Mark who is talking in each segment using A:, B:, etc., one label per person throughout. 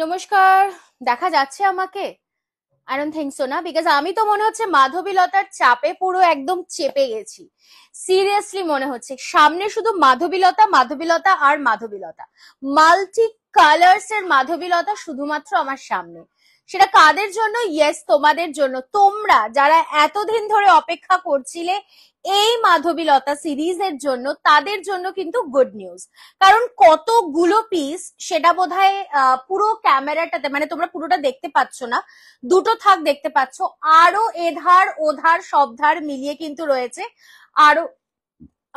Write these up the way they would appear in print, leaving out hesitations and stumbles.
A: নমস্কার। দেখা যাচ্ছে আমাকে? আই ডোন্ট থিংক সো না, বিকজ আমি তো মনে হচ্ছে মাধবীলতার চাপে পুরো একদম চেপে গেছি। সিরিয়াসলি মনে হচ্ছে সামনে শুধু মাধবীলতা মাধবীলতা আর মাধবীলতা, মাল্টি কালার্স এর মাধবীলতা শুধুমাত্র আমার সামনে। সেটা কাদের জন্য? ইয়েস, তোমাদের জন্য। তোমরা যারা এতদিন ধরে অপেক্ষা করছিলে এই মাধবীলতা সিরিজের জন্য, তাদের জন্য কিন্তু গুড নিউজ। কারণ কতগুলো পিস সেটা বোধহয় পুরো ক্যামেরাটাতে, মানে তোমরা পুরোটা দেখতে পাচ্ছ না, দুটো থাক দেখতে পাচ্ছ, আরো এধার ওধার সব ধার মিলিয়ে কিন্তু রয়েছে আরো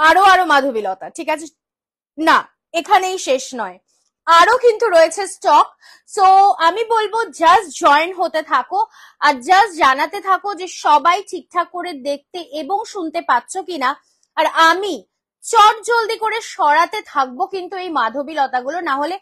A: আরো আরো মাধবীলতা। ঠিক আছে, না এখানেই শেষ নয়, আরো কিন্তু রয়েছে স্টক। সো আমি বলবো জাস্ট জয়েন হতে থাকো আর জাস্ট জানাতে থাকো যে সবাই ঠিকঠাক করে দেখতে এবং শুনতে পাচ্ছ কিনা। আর আমি চট জলদি করে সরাতে থাকবো কিন্তু এই মাধবীলতাগুলো, না হলে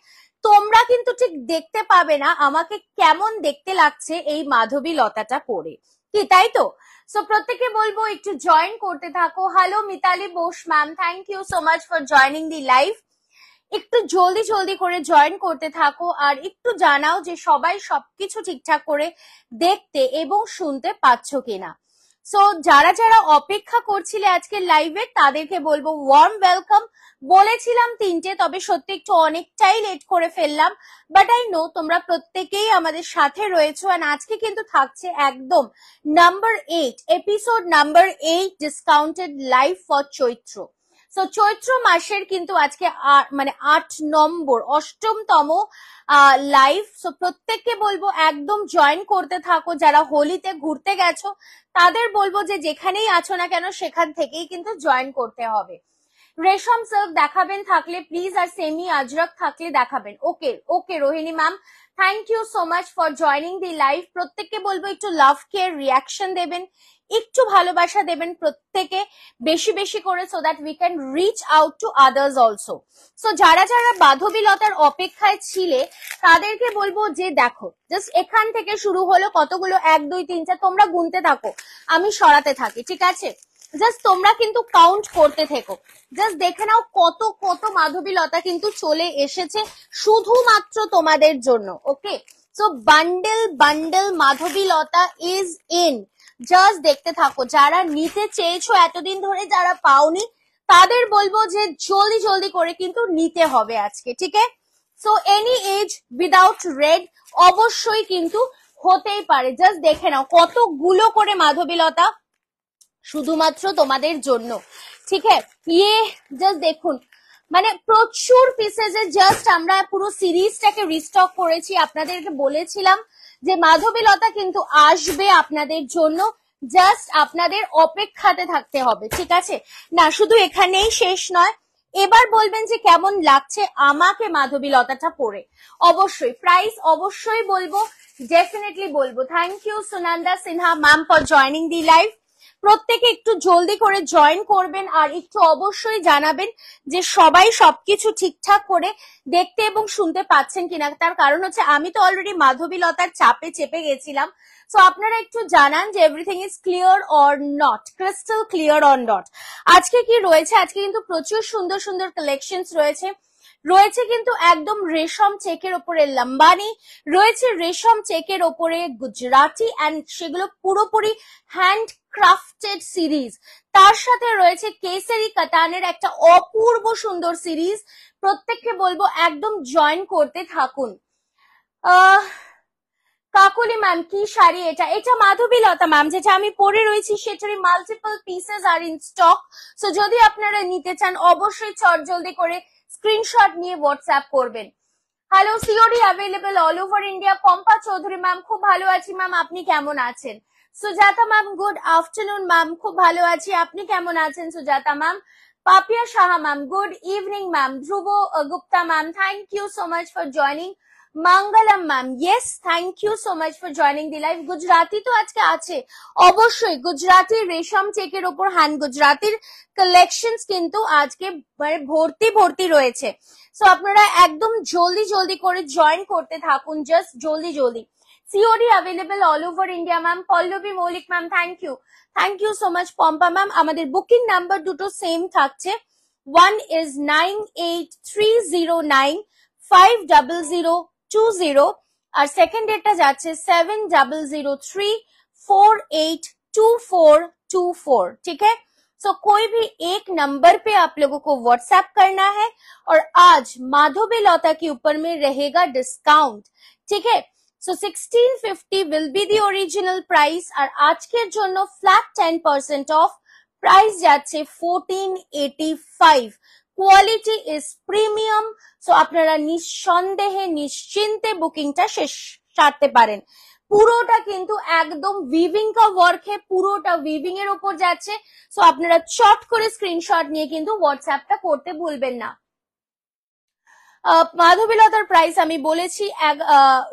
A: তোমরা কিন্তু ঠিক দেখতে পাবে না আমাকে কেমন দেখতে লাগছে এই মাধবীলতাটা পরে। কি তাই তো? সো প্রত্যেকে বলবো একটু জয়েন করতে থাকো। Hello Mitali Bose ma'am, thank you so much for joining the live. একটু জলদি জলদি করে জয়েন করতে থাকো আর একটু জানাও যে সবাই সবকিছু ঠিকঠাক করে দেখতে এবং শুনতে পাচ্ছ কিনা। সো যারা যারা অপেক্ষা করছিলে আজকে লাইভে তাদেরকে বলবো ওয়ার্ম ওয়েলকাম। বলেছিলাম 3টে, তবে সত্যি একটু অনেকটাই লেট করে ফেললাম, বাট আই নো তোমরা প্রত্যেকেই আমাদের সাথে রয়েছো। আর আজকে কিন্তু থাকছে একদম number 8, episode number 8 discounted live for Chaitra. So Chaitra মাসের কিন্তু আজকে মানে 8 নম্বর, অষ্টমতম লাইভ। সো প্রত্যেককে বলবো একদম জয়েন করতে থাকো। যারা হোলিতে ঘুরতে গেছো তাদের বলবো যে যেখানেই আছো না কেন সেখান থেকেই কিন্তু জয়েন করতে হবে। রেশম সিল্ক দেখাবেন থাকলে প্লিজ, আর সেমি আজরক থাকলে দেখাবেন। Okay okay Rohini ma'am, thank you so much for joining the live. প্রত্যেককে বলবো একটু লাভ কেয়ার রিয়াকশন দেবেন, একটু ভালোবাসা দেবেন প্রত্যেকে বেশি বেশি করে, so that we can reach out to others also. So যারা যারা মাধবীলতার অপেক্ষায় ছিলে তাদেরকে বলবো যে দেখো জাস্ট এখান থেকে শুরু হলো কতগুলো, 1 2 3 4, তোমরা গুনতে থাকো আমি সরাতে থাকি, ঠিক আছে? জাস্ট তোমরা কিন্তু কাউন্ট করতে থেকো। জাস্ট দেখে নাও কত কত মাধবীলতা কিন্তু চলে এসেছে শুধুমাত্র তোমাদের জন্য। Okay, so bundle bundle Madhabilata is in. Just দেখতে থাকো। যারা নিতে চেয়েছো এতদিন ধরে, যারা পাওনি তাদের বলবো যে জলদি জলদি করে কিন্তু নিতে হবে আজকে, ঠিক আছে? So any age without red অবশ্যই কিন্তু হতেই পারে। জাস্ট দেখে নাও কতগুলো করে মাধবীলতা শুধুমাত্র তোমাদের জন্য, ঠিক আছে? ইয়ে জাস্ট দেখুন, মানে প্রচুর পিসেসে জাস্ট আমরা পুরো সিরিজটাকে রিস্টক করেছি। আপনাদেরকে বলেছিলাম যে মাধবীলতা কিন্তু আসবে আপনাদের জন্য, জাস্ট আপনাদের অপেক্ষাতে থাকতে হবে, ঠিক আছে? না শুধু এখানেই শেষ নয়, এবার বলবেন যে কেমন লাগছে আমাকে মাধবীলতাটা পরে। অবশ্যই প্রাইস অবশ্যই বলবো, ডেফিনেটলি বলবো। Thank you Sunanda Sinha ma'am for joining the live. প্রত্যেকে একটু জলদি করে জয়েন করবেন আর একটু অবশ্যই জানাবেন যে সবাই সবকিছু ঠিকঠাক করে দেখতে এবং শুনতে পাচ্ছেন কিনা। তার কারণ হচ্ছে আমি তো অলরেডি মাধবীলতার চাপে চেপে গেছিলাম। সো আপনারা একটু জানান যে everything is clear or not, crystal clear or not. আজকে কি রয়েছে? আজকে কিন্তু প্রচুর সুন্দর সুন্দর কালেকশনস রয়েছে। রয়েছে কিন্তু একদম রেশম চেকের ওপরে লম্বানি, রয়েছে রেশম চেকের ওপরে গুজরাটি, এন্ড সেগুলো পুরোপুরি হ্যান্ড ক্রাফটেড সিরিজ। তার সাথে রয়েছে কেসারি কাতানের একটা অপূর্ব সুন্দর সিরিজ। প্রত্যেককে বলবো একদম জয়েন করতে থাকুন। কাকুলি ম্যাম কি শাড়ি এটা? এটা মাধবীলতা ম্যাম, যেটা আমি পরে রয়েছি সেটারই multiple pieces are in stock. So যদি আপনারা নিতে চান অবশ্যই চট জলদি করে স্ক্রিনশট নিয়ে হোয়াটসঅ্যাপ করবেন। Hello, COD available all over India. Pampa Chowdhury ma'am, খুব ভালো আছি ম্যাম, আপনি কেমন আছেন? Sujata ma'am, good afternoon ma'am, খুব ভালো আছি, আপনি কেমন আছেন Sujata ma'am? Papiya Saha ma'am, good evening ma'am. Dhruba Gupta ma'am, thank you so much for joining. Mangalam ma'am, yes thank you so much for joining the live. Gujarati তো আজকে আছে অবশ্যই, গুজরাটি রেশম চেকের ওপর হ্যান্ড গুজরাটির কালেকশনস কিন্তু আজকে মানে ভর্তি ভর্তি রয়েছে। সো আপনারা একদম জলদি জলদি করে জয়েন করতে থাকুন, জাস্ট জলদি জলদি। COD available all over India ma'am. Pallavi Moulik ma'am, thank you so much. Pampa ma'am, আমাদের বুকিং নাম্বার দুটো সেম থাকছে, 1 is 9830950020 আর সেকেন্ড ডেটটা যাচ্ছে 7003482424, ठीक है। सो कोई भी एक नंबर पे आप लोगों को व्हाट्सएप करना है और आज माधवी लता के ऊपर में रहेगा डिस्काउंट, ठीक है। सो 1650 will be the original price और আজকের জন্য ফ্ল্যাট 10% অফ, প্রাইস যাচ্ছে 1485। Quality is premium. সো আপনারা নিঃসন্দেহে নিশ্চিন্তে বুকিংটা সারতে পারেন। পুরোটা কিন্তু একদম উইভিং কা ওয়ার্ক হে, পুরোটা উইভিং এর উপর যাচ্ছে। সো আপনারা চট করে স্ক্রিনশট নিয়ে কিন্তু হোয়াটসঅ্যাপটা করতে ভুলবেন না। মাধবী লতার প্রাইস আমি বলেছি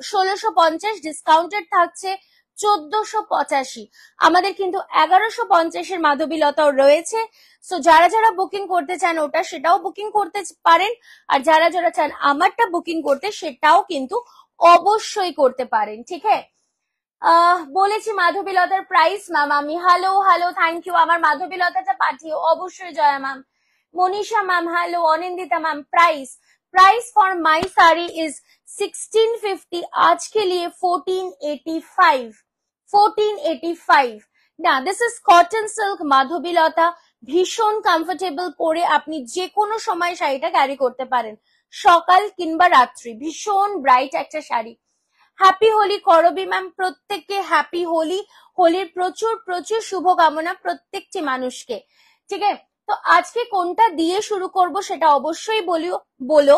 A: 1650, ডিসকাউন্টেড থাকছে 1485। আমাদের কিন্তু 1150 মাধবী লতাও রয়েছে। সো যারা যারা বুকিং করতে চান ওটা সেটাও বুকিং করতে পারেন, আর যারা যারা চান আমারটা বুকিং করতে সেটাও কিন্তু অবশ্যই করতে পারেন, ঠিক আছে। বলেছি মাধবী লতার প্রাইস ম্যাম আমি, হ্যালো হ্যালো, থ্যাংক ইউ আমার মাধবী লতাটা পাঠিয়ে অবশ্যই। Jaya ma'am, Manisha ma'am hello, Anindita ma'am price for my sari is 1650, आज के लिए 1485 না। This is cotton silk Madhabi Lata, ভীষণ কমফোর্টেবল, পরে আপনি যে কোনো সময় শাড়িটা ক্যারি করতে পারেন, সকাল কিংবা রাত্রি, ভীষণ ব্রাইট একটা শাড়ি। হ্যাপি হোলি করবি ম্যাম, প্রত্যেককে হ্যাপি হোলি, হোলির প্রচুর প্রচুর শুভকামনা প্রত্যেকটি মানুষকে, ঠিক আছে। তো আজকে কোনটা দিয়ে শুরু করব সেটা অবশ্যই বলো।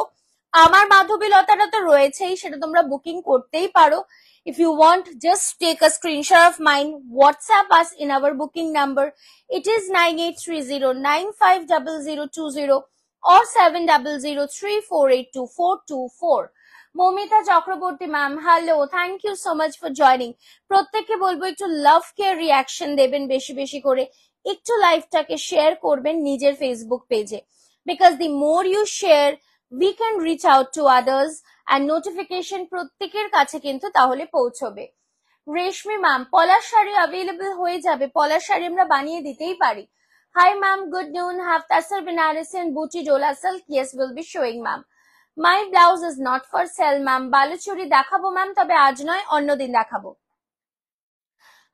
A: আমার মাধবী লতাটা তো রয়েছেই, সেটা তোমরা বুকিং করতেই পারো। If you want, just take a screenshot of mine, WhatsApp us in our booking number. It is 9830950020 or 7003482424. Mamita Chakraborty ma'am hello, thank you so much for joining. প্রত্যেককে বলবো একটু লাভ কেয়ার রিয়াকশন দেবেন বেশি বেশি করে, একটু লাইভটাকে শেয়ার করবেন নিজের ফেসবুক পেজে, because the more you share we can reach out to others and notification প্রত্যেকের কাছে কিন্তু তাহলে পৌঁছবে। রেশমি ম্যাম, পলাশ শাড়ি অ্যাভেলেবল হয়ে যাবে, পলাশ শাড়ি আমরা বানিয়ে দিতেই পারি। হাই ম্যাম, গুড নুন, have tassel Banarasi and booty dola silk, yes will be showing ma'am. my blouse is not for sale ma'am, Baluchari দেখাবো ম্যাম, তবে আজ নয় অন্যদিন দেখাবো।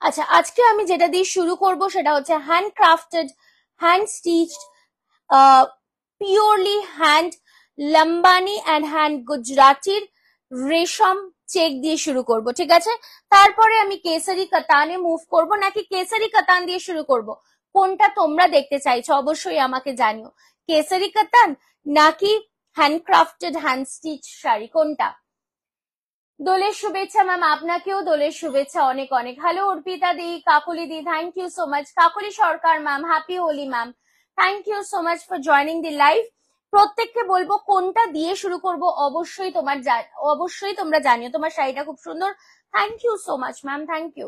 A: আচ্ছা, আজকে আমি যেটা দিয়ে শুরু করব সেটা হচ্ছে hand crafted, hand stitched, purely hand Lambani and hand গুজরাটির রেশম চেক দিয়ে শুরু করব, ঠিক আছে। তারপরে আমি কেসারি কাতানে মুভ করব, নাকি কেসারি কাতান দিয়ে শুরু করব, কোনটা তোমরা দেখতে চাইছো অবশ্যই আমাকে জানিও। কেসারি কাতান নাকি হ্যান্ডক্রাফটেড হ্যান্ড স্টিচ শাড়ি, কোনটা? দোলের শুভেচ্ছা ম্যাম, আপনাকেও দোলের শুভেচ্ছা অনেক অনেক। Hello Arpita di, Kakuli di, thank you so much. Kakuli Sarkar ma'am, happy Holi ma'am, thank you so much for joining the live. প্রত্যেককে বলবো কোনটা দিয়ে শুরু করব অবশ্যই তোমরা জানিও। তোমার শাড়িটা খুব সুন্দর, thank you so much ma'am, thank you.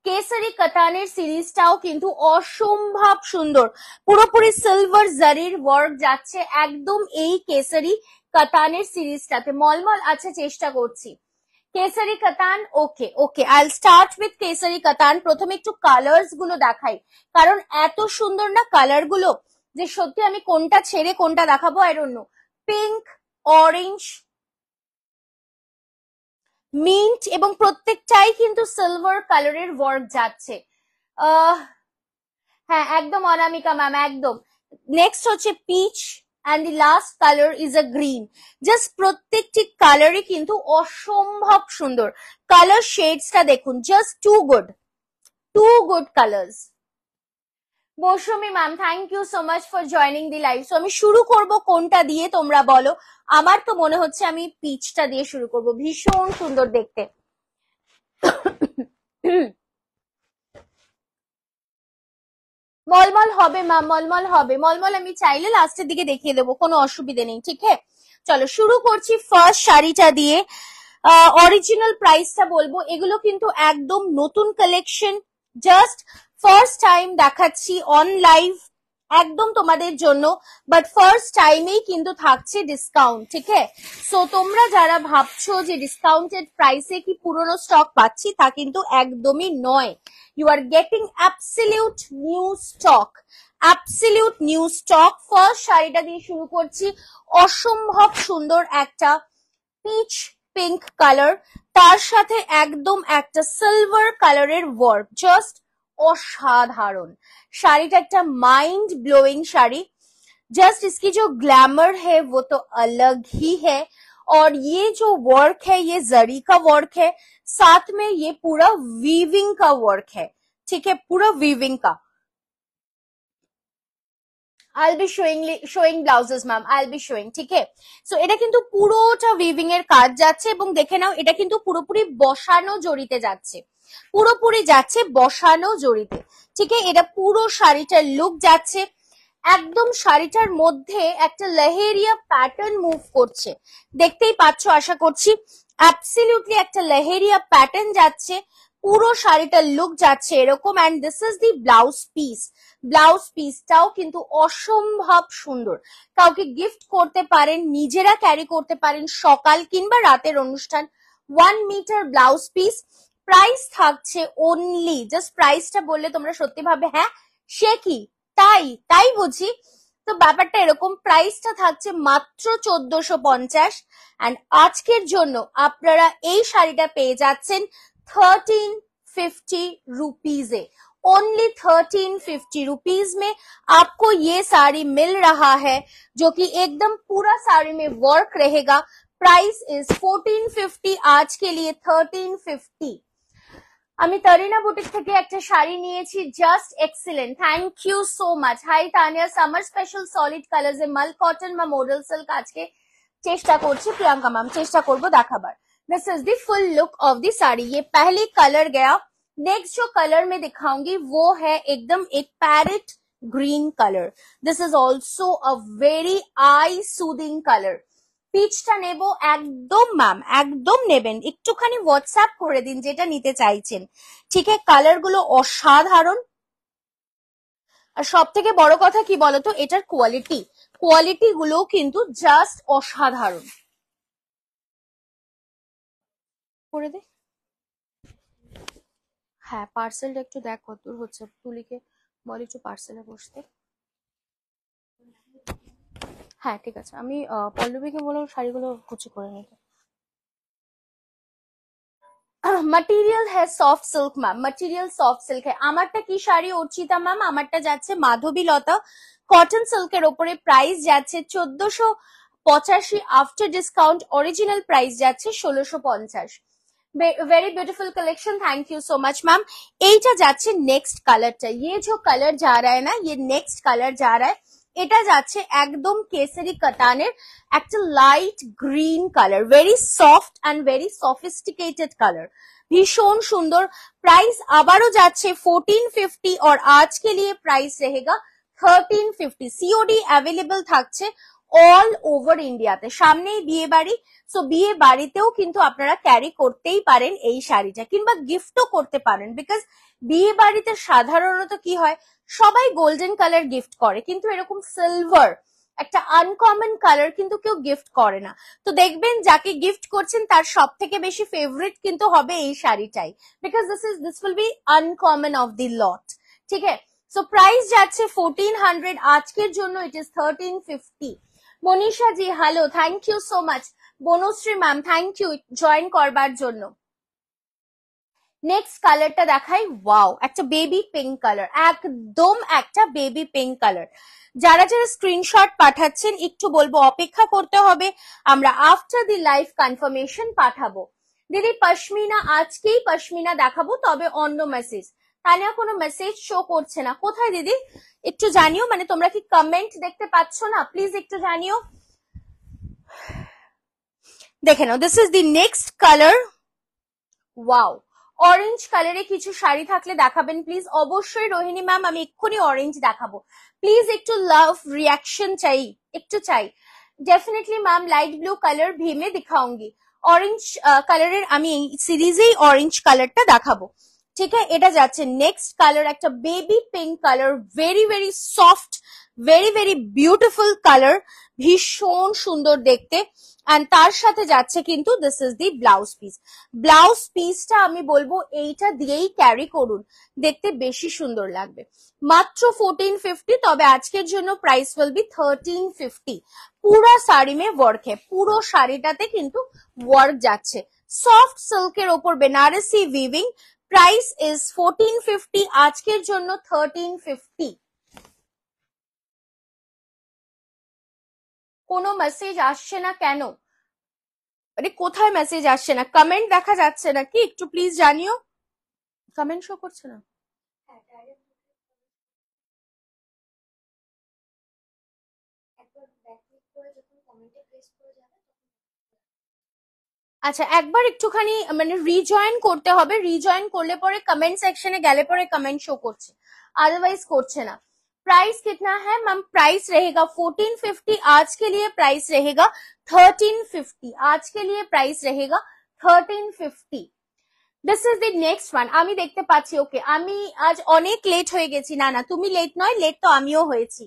A: Kesari কাতানের সিরিজটাও কিন্তু অসম্ভব সুন্দর, পুরোপুরি সিলভার জারির ওয়ার্ক যাচ্ছে একদম এই কেসারি কাতানের সিরিজটাতে। মলমল আছে, চেষ্টা করছি। কেসারি কাতান, ওকে আইল স্টার্ট উইথ কেসারি কাতান। প্রথমে একটু কালার্স গুলো দেখাই, কারণ এত সুন্দর না কালার গুলো যে সত্যি আমি কোনটা ছেড়ে কোনটা দেখাবো I don't know. Pink, orange, mint এবং প্রত্যেকটাই কিন্তু সিলভার কালারের ওয়ার্ক যাচ্ছে। হ্যাঁ একদম অনামিকা ম্যাম, একদম। নেক্সট হচ্ছে pitch and the last color is a green. Just প্রত্যেকটি কালারই কিন্তু অসম্ভব সুন্দর। কালার শেডসটা দেখুন, just too good colors. Mousumi ma'am, thank you so much for joining the live. So আমি শুরু করব কোনটা দিয়ে তোমরা বলো। আমার তো মনে হচ্ছে আমি পিচটা দিয়ে শুরু করব, ভীষণ সুন্দর দেখতে। মলমল হবে ম্যাম, মলমল হবে, মলমল আমি চাইলে লাস্টের দিকে দেখিয়ে দেবো, কোনো অসুবিধে নেই, ঠিক আছে। চলো শুরু করছি ফার্স্ট শাড়িটা দিয়ে। অরিজিনাল প্রাইসটা বলবো, এগুলো কিন্তু একদম নতুন কালেকশন, জাস্ট ফার্স্ট টাইম দেখাচ্ছি অন লাইভ। একদম তোমাদের জন্য, বাট ফার্স্ট টাইমেই কিন্তু থাকছে ডিসকাউন্ট, ঠিক আছে? সো তোমরা যারা ভাবছো যে ডিসকাউন্টেড প্রাইসে কি পুরনো স্টক পাচ্ছি, তা কিন্তু একদমই নয়। You are getting absolute new stock, absolute new stock. First শাড়িটা দিয়ে শুরু করছি, অসম্ভব সুন্দর একটা পিচ পিঙ্ক কালার, তার সাথে একদম একটা সিলভার কালারের ওয়ার্ক, জাস্ট অসাধারণ। শাড়িটা একটা माइंड ब्लोइंग शाड़ी, जस्ट इसकी जो ग्लैमर है वो तो अलग ही है। और ये जो वर्क है ये जरी का वर्क है, साथ में ये पूरा वीविंग का वर्क है, ठीक है, पूरा वीविंग का। I'll be showing blouses ma'am, I'll be showing, ঠিক আছে? সো এটা কিন্তু পুরোটা উইভিং এর কাজ যাচ্ছে, এবং দেখে নাও এটা কিন্তু পুরোপুরি বসানো জড়িতে যাচ্ছে, পুরোপুরি যাচ্ছে বসানো জড়িতে, ঠিক আছে? এটা পুরো শাড়িটার লুক যাচ্ছে, একদম শাড়িটার মধ্যে একটা লেহেরিয়া প্যাটার্ন মুভ করছে, দেখতেই পাচ্ছ আশা করছি। অ্যাবসলিউটলি একটা লেহেরিয়া প্যাটার্ন যাচ্ছে, পুরো শাড়িটার লুক যাচ্ছে এরকম। And this is the blouse piece, blouse পিসটাও কিন্তু অসম্ভব সুন্দর, কাউকে গিফট করতে পারেন, নিজেরা ক্যারি করতে পারেন সকাল কিংবা রাতের অনুষ্ঠান। 1 মিটার ব্লাউজ পিস, প্রাইস থাকছে অনলি, জাস্ট প্রাইসটা বললে তোমরা সত্যি ভাবে হ্যাঁ সে কি তাই বুঝি, তো ব্যাপারটা এরকম। প্রাইসটা থাকছে মাত্র 1450, অ্যান্ড আজকের জন্য আপনারা এই শাড়িটা পেয়ে যাচ্ছেন 1350 रुपीज, ओनली 1350 रुपीज में आपको ये साड़ी मिल रहा है, जो कि एकदम पूरा साड़ी में वर्क रहेगा। प्राइस इज 1450, आज के लिए 1350। আমি তারিনা বুটিক থেকে একটা শাড়ি নিয়েছি, just excellent, thank you so much. Hi Tania, summer special solid colours এ মাল কটন বা মডেল সিল্ক আজকে চেষ্টা করছি প্রিয়াঙ্কা ম্যাম, চেষ্টা করবো দেখাবার। This is the full look of the sari. ये पहले कलर गया, नेक्स्ट जो कलर में दिखाऊंगी वो है एकदम एक parrot green colour. This is also a very eye soothing colour. পিচটা নেব একদম ম্যাম, একদম নেবেন, একটুখানি হোয়াটসঅ্যাপ করে দিন যেটা নিতে চাইছেন, ঠিক আছে? কালার গুলো অসাধারণ, আর সব থেকে বড় কথা কি বলতো, এটার কোয়ালিটি গুলো কিন্তু জাস্ট অসাধারণ। করে দে, হ্যাঁ পার্সেলটা একটু দেখ কত দূর হচ্ছে, তুলিকে বল একটু পার্সেলে বসতে। হ্যাঁ ঠিক আছে, আমি পল্লবীকে বলবো শাড়িগুলো কুচি করে নিতে। मटेरियल है soft silk ma'am, material soft silk है। আমারটা কি শাড়ি অর্চিতা ম্যাম? আমারটা যাচ্ছে মাধবীলতা কটন সিল্কের উপরে, প্রাইস যাচ্ছে 1485, আফটার ডিসকাউন্ট অরিজিনাল প্রাইস যাচ্ছে 1650। Very beautiful collection, thank you so much ma'am. এইটা যাচ্ছে নেক্সট কালারটা, ये जो कलर जा रहा है ना, ये नेक्स्ट कलर जा रहा है, এটা যাচ্ছে একদম কেসারি কাতানের একটা light green colour, very soft and very sophisticated colour, ভীষণ সুন্দর। প্রাইস আবারও যাচ্ছে 1450, और आज के लिए प्राइस रहेगा 1350। सीओडी अवेलेबल থাকছে অল ওভার ইন্ডিয়াতে। সামনেই বিয়ে বাড়ি, সো বিয়ে বাড়িতেও কিন্তু আপনারা ক্যারি করতেই পারেন এই শাড়িটা, কিংবা গিফটও করতে পারেন, বিকজ বিয়ে বাড়িতে সাধারণত কি হয়, সবাই গোল্ডেন কালার গিফট করে, কিন্তু এরকম সিলভার একটা আনকমন কালার কিন্তু কেউ গিফট করে না। তো দেখবেন যাকে গিফট করছেন তার সব থেকে বেশি ফেভারিট কিন্তু হবে এই শাড়িটাই, because this will be uncommon of the lot, ঠিক আছে? সো প্রাইস যাচ্ছে 1400, আজকের জন্য it is 1350। Manisha ji hello, thank you so much. Banashree ma'am thank you join করবার জন্য। নেক্সট কালারটা দেখাই, ওয়াও একটা বেবি পিঙ্ক কালার, একদম একটা বেবি পিঙ্ক কালার। যারা যারা স্ক্রিনশট পাঠাচ্ছেন একটু বলবো অপেক্ষা করতে হবে, আমরা আফটার দি লাইভ কনফার্মেশন পাঠাবো। দিদি পশমিনা, আজকেই পশমিনা দেখাবো, তবে অন্য মেসেজ। তানিয়া কোনো মেসেজ শো করছে না, কোথায় দিদি একটু জানিও, মানে তোমরা কি কমেন্ট দেখতে পাচ্ছ না, প্লিজ একটু জানিও। দেখে নাও, this is the next colour, wow orange কালারে কিছু শাড়ি থাকলে দেখাবেন প্লিজ। অবশ্যই রোহিণী ম্যাম, আমি এক্ষুনি অরেঞ্জ দেখাবো, প্লিজ একটু লাভ রিয়াকশন চাই, একটু চাই। Definitely ma'am light blue colour भी मैं दिखाऊंगी। ऑरेंज कलर আমি এই সিরিজেই অরেঞ্জ কালারটা দেখাবো। ঠিক আছে, এটা যাচ্ছে নেক্সট কালার একটা baby pink colour, very very soft, very very beautiful colour, ভীষণ সুন্দর দেখতে। অ্যান্ড তার সাথে যাচ্ছে কিন্তু this is the blouse piece. Blouse পিসটা আমি বলবো এইটা দিয়েই ক্যারি করুন, দেখতে বেশি সুন্দর লাগবে। মাত্র 1450, তবে আজকের জন্য প্রাইস উইল বি 1350। পুরো শাড়ি মে ওয়ার্ক है, পুরো শাড়িটাতে কিন্তু ওয়ার্ক যাচ্ছে। সফট সিল্কের ওপর বেনারসি উইভিং, প্রাইস ইজ 1450, আজকের জন্য 1350। কোনো মেসেজ আসছে না কেন? আরে কোথায় মেসেজ আসছে না? কমেন্ট দেখা যাচ্ছে না কি? একটু প্লিজ জানিও। কমেন্ট শো করছে না। আচ্ছা, একবার একটুখানি মানে রিজয়েন করতে হবে, রিজয়েন করলে পরে কমেন্ট সেকশনে গেলে পরে কমেন্ট শো করছে, अदरवाइज করছে না। प्राइस कितना है मैम? प्राइस रहेगा 1450, आज के लिए प्राइस रहेगा 1350, आज के लिए प्राइस रहेगा 1350। This is the next one. আমি দেখতে পাচ্ছি, ওকে আমি আজ অনেক লেট হয়ে গেছি। না না, তুমি লেট নয়, লেট তো আমিও হয়েছি।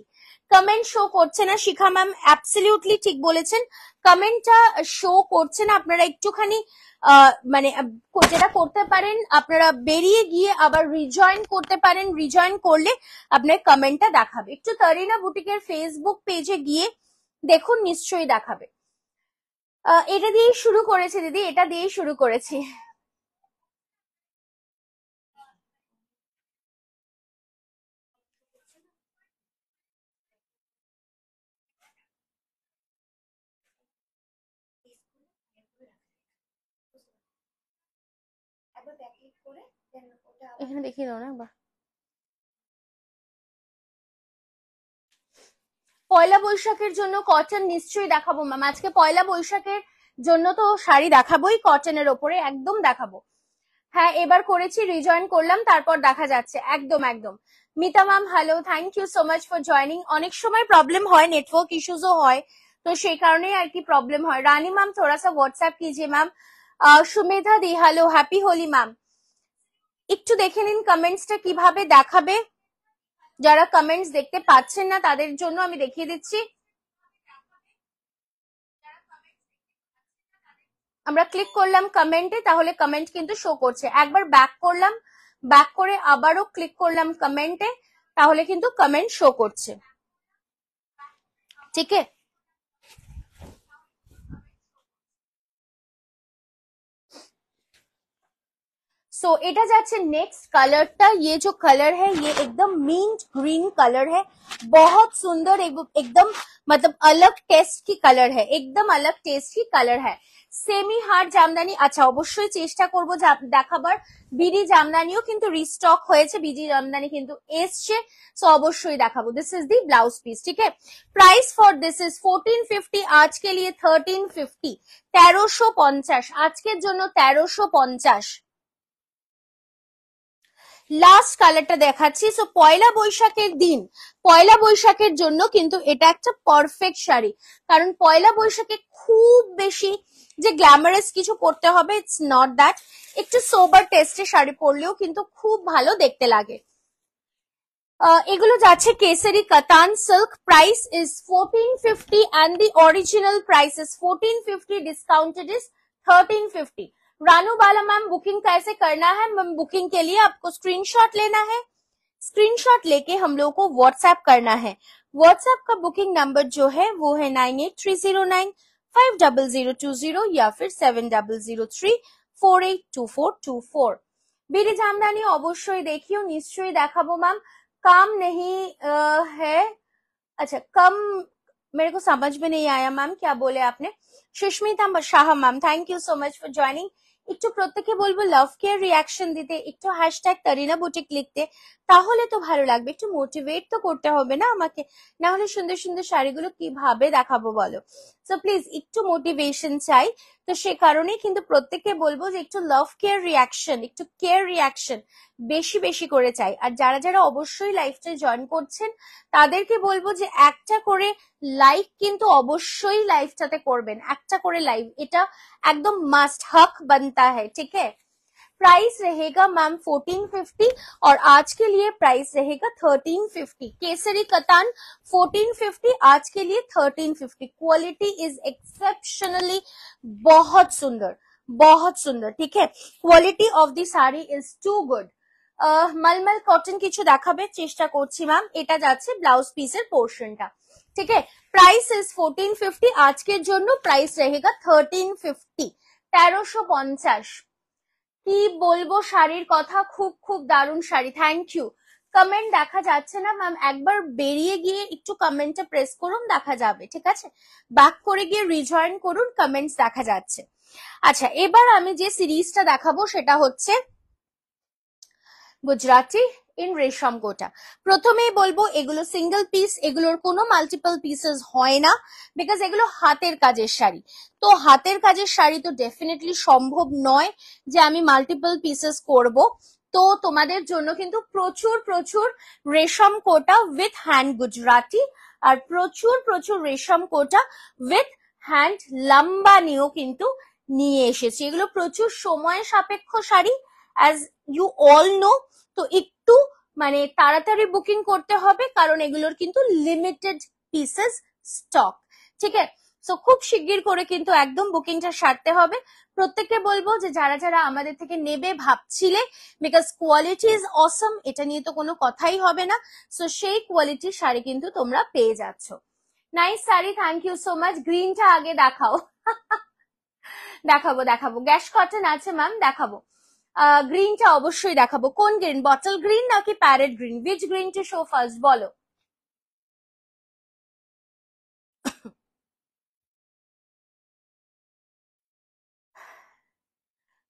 A: কমেন্ট শো করছে না, শিখা ম্যাম অ্যাবসলিউটলি ঠিক বলেছেন, কমেন্টটা শো করছে না। আপনারা একটুখানি মানে যেটা করতে পারেন, আপনারা বেরিয়ে গিয়ে আবার রিজয়েন করতে পারেন, রিজয়েন করলে আপনার কমেন্টটা দেখাবে। একটু তারিনা বুটিকের ফেসবুক পেজে গিয়ে দেখুন, নিশ্চয়ই দেখাবে। এটা দিয়েই শুরু করেছি দিদি, এটা দিয়েই শুরু করেছি। এখানে দেখিয়ে দাও না একবার। পয়লা বৈশাখের জন্য কটন নিশ্চয়ই দেখাবো ম্যাম, আজকে পয়লা বৈশাখের জন্য তো শাড়ি দেখাবোই, কটনের ওপরে একদম দেখাবো। হ্যাঁ এবার করেছি, রিজয়েন করলাম, তারপর দেখা যাচ্ছে। একদম একদম। Mita ma'am hello, thank you so much for joining. অনেক সময় প্রবলেম হয়, নেটওয়ার্ক ইস্যুজও হয়, তো সেই কারণেই আর কি প্রবলেম হয়। রানী ম্যাম थोड़ा सा व्हाट्सएप कीजिए ম্যাম। সুমেধা দি হ্যালো, হ্যাপি হোলি ম্যাম। একটু দেখে নিন কমেন্টসটা কিভাবে দেখাবে, যারা কমেন্টস দেখতে পাচ্ছেন না তাদের জন্য আমি দেখিয়ে দিচ্ছি। আমরা ক্লিক করলাম কমেন্টে, তাহলে কমেন্ট কিন্তু শো করছে। একবার ব্যাক করলাম, ব্যাক করে আবারও ক্লিক করলাম কমেন্টে, তাহলে কিন্তু কমেন্ট শো করছে। ঠিক আছে, सो এটা যাচ্ছে নেক্সট কালারটা। ये जो कलर है ये एकदम मिंट ग्रीन कलर है, बहुत सुंदर, एकदम मतलब अलग टेस्ट की कलर है, एकदम अलग टेस्ट की कलर है। সেমি হার্ড জামদানি, আচ্ছা অবশ্যই চেষ্টা করবো দেখাবার। বিডি জামদানিও কিন্তু রিস্টক হয়েছে, বিডি জামদানি কিন্তু এসছে, সো অবশ্যই দেখাবো। This is the blouse piece, ঠিক আছে। प्राइस फॉर दिस इज 1450, आज के लिए 1350, 1350, আজকের জন্য 1350। লাস্ট কালারটা দেখাচ্ছি। সো পয়লা বৈশাখের দিন, পয়লা বৈশাখের জন্য কিন্তু এটা একটা পারফেক্ট শাড়ি, কারণ পয়লা বৈশাখে খুব বেশি যে গ্ল্যামারাস কিছু পরতে হবে, ইটস নট দ্যাট। একটু সোবার টেস্টে শাড়ি পরলেও কিন্তু খুব ভালো দেখতে লাগে। এগুলো যাচ্ছে কেসারি কাতান silk, price is 1450 and the original price is 1450, discounted is 1350। Ranu Bala ma'am booking कैसे करना है? मैम बुकिंग के लिए आपको स्क्रीनशॉट लेना है, स्क्रीनशॉट लेके हम लोग को व्हाट्सएप करना है। व्हाट्सएप का बुकिंग नंबर जो है वो है 9830950020 या फिर 7003482424। বিডি জামদানি অবশ্যই দেখিও, নিশ্চয়ই দেখাবো ম্যাম। काम नहीं है, अच्छा कम, मेरे को समझ में नहीं आया मैम क्या बोले आपने। Sushmita Shah ma'am, thank you so much for joining. একটু প্রত্যেকে বলবো লাভ কেয়ার রিয়াকশন দিতে, একটু হ্যাশট্যাগ তারিনা বুটিক লিখতে, তাহলে তো ভালো লাগবে। একটু মোটিভেট তো করতে হবে না আমাকে, না হলে সুন্দর সুন্দর শাড়িগুলো কিভাবে দেখাবো বলো। সো প্লিজ একটু মোটিভেশন চাই, তো সে কারণেই কিন্তু প্রত্যেককে বলবো যে একটু লাভ কেয়ার রিয়াকশন, একটু কেয়ার রিয়াকশন বেশি বেশি করে চাই। আর যারা যারা অবশ্যই লাইভটা জয়েন করছেন তাদেরকে বলবো যে একটা করে লাইক কিন্তু অবশ্যই লাইভটাতে করবেন, একটা করে লাইভ, এটা একদম মাস্ট, হক বানতা হ্যায়, ঠিক আছে। प्राइस रहेगा मैम 1450 और आज के लिए प्राइस रहेगा 1350। केसरी कतान 1450, आज के लिए 1350। क्वालिटी इज एक्सेप्शनली बहुत सुंदर, बहुत सुंदर। ठीक है, quality of the sari is too good. मलमल कटन किछु देखाबे चेष्टा करছি ম্যাম। এটা যাচ্ছে ব্লাউজ পিসের পোর্শনটা। ঠিক আছে, প্রাইস ইজ 1450, আজকের জন্য প্রাইস रहेगा 1350, 1350। কি বলবো শাড়ির কথা, খুব খুব দারুণ শাড়ি। Thank you. কমেন্ট দেখা যাচ্ছে না ম্যাম, একবার বেরিয়ে গিয়ে একটু কমেন্টে প্রেস করুন, দেখা যাবে। ঠিক আছে, ব্যাক করে গিয়ে রিজয়েন করুন, কমেন্টস দেখা যাচ্ছে। আচ্ছা, এবার আমি যে সিরিজটা দেখাবো সেটা হচ্ছে গুজরাটি ইন রেশম কোটা। প্রথমেই বলবো এগুলো সিঙ্গেল পিস, এগুলোর কোনো মাল্টিপল পিসেস হয় না, বিকজ এগুলো হাতের কাজের শাড়ি। তো হাতের কাজের শাড়ি তো ডেফিনেটলি সম্ভব নয় যে আমি মাল্টিপল পিসেস করব। তো তোমাদের জন্য কিন্তু প্রচুর প্রচুর রেশম কোটা উইথ হ্যান্ড গুজরাটি, আর প্রচুর প্রচুর রেশম কোটা উইথ হ্যান্ড লম্বা নিয়েও কিন্তু নিয়ে এসেছি। এগুলো প্রচুর সময় সাপেক্ষ শাড়ি, অ্যাজ ইউ অল নো। তো একটু মানে তাড়াতাড়ি বুকিং করতে হবে, কারণ এগুলোর কিন্তু লিমিটেড পিসেস স্টক। ঠিক আছে, সো খুব শিগগির করে কিন্তু একদম বুকিংটা সারতে হবে। প্রত্যেককে বলবো যে যারা যারা আমাদের থেকে নেবে ভাবছিলে, বিকজ কোয়ালিটি ইজ অসম, এটা নিয়ে তো কোনো কথাই হবে না। সো সেই কোয়ালিটির শাড়ি কিন্তু তোমরা পেয়ে যাচ্ছ। Nice sari, thank you so much. গ্রিনটা আগে দেখাও। দেখাবো দেখাবো, গ্যাস কটন আছে ম্যাম, দেখাবো। গ্রিনটা অবশ্যই দেখাবো। কোন গ্রিন, বটল গ্রিন নাকি parrot green? Which green to show first, বলো।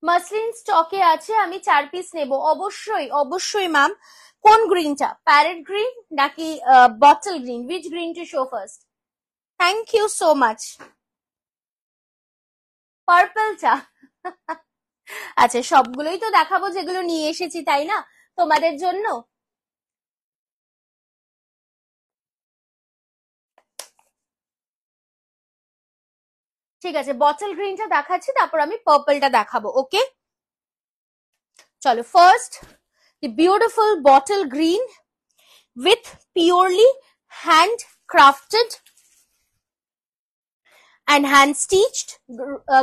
A: মাসলিন স্টকে আছে, আমি 4 পিস নেব। অবশ্যই অবশ্যই ম্যাম। কোন গ্রিনটা, প্যারেট গ্রিন নাকি bottle green? Which green to show first? Thank you so much. পার্পলটা। আচ্ছা, সবগুলোই তো দেখাবো যেগুলো নিয়ে এসেছি, তাই না, তোমাদের জন্য। ঠিক আছে, বটল গ্রিনটা দেখাচ্ছি, তারপর আমি পার্পলটা দেখাবো। ওকে, চলো। First, the beautiful bottle green with purely hand crafted and hand stitched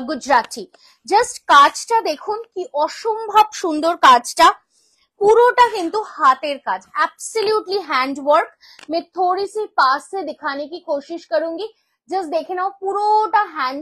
A: Gujarati। Just কাজটা দেখুন কি অসম্ভব সুন্দর কাজটা, পুরোটা কিন্তু হাতের কাজ, एब्सोल्युटली हैंड वर्क। मैं थोड़ी सी पास से दिखाने की कोशिश करूंगी, জাস্ট দেখে নাও পুরোটা হ্যান্ড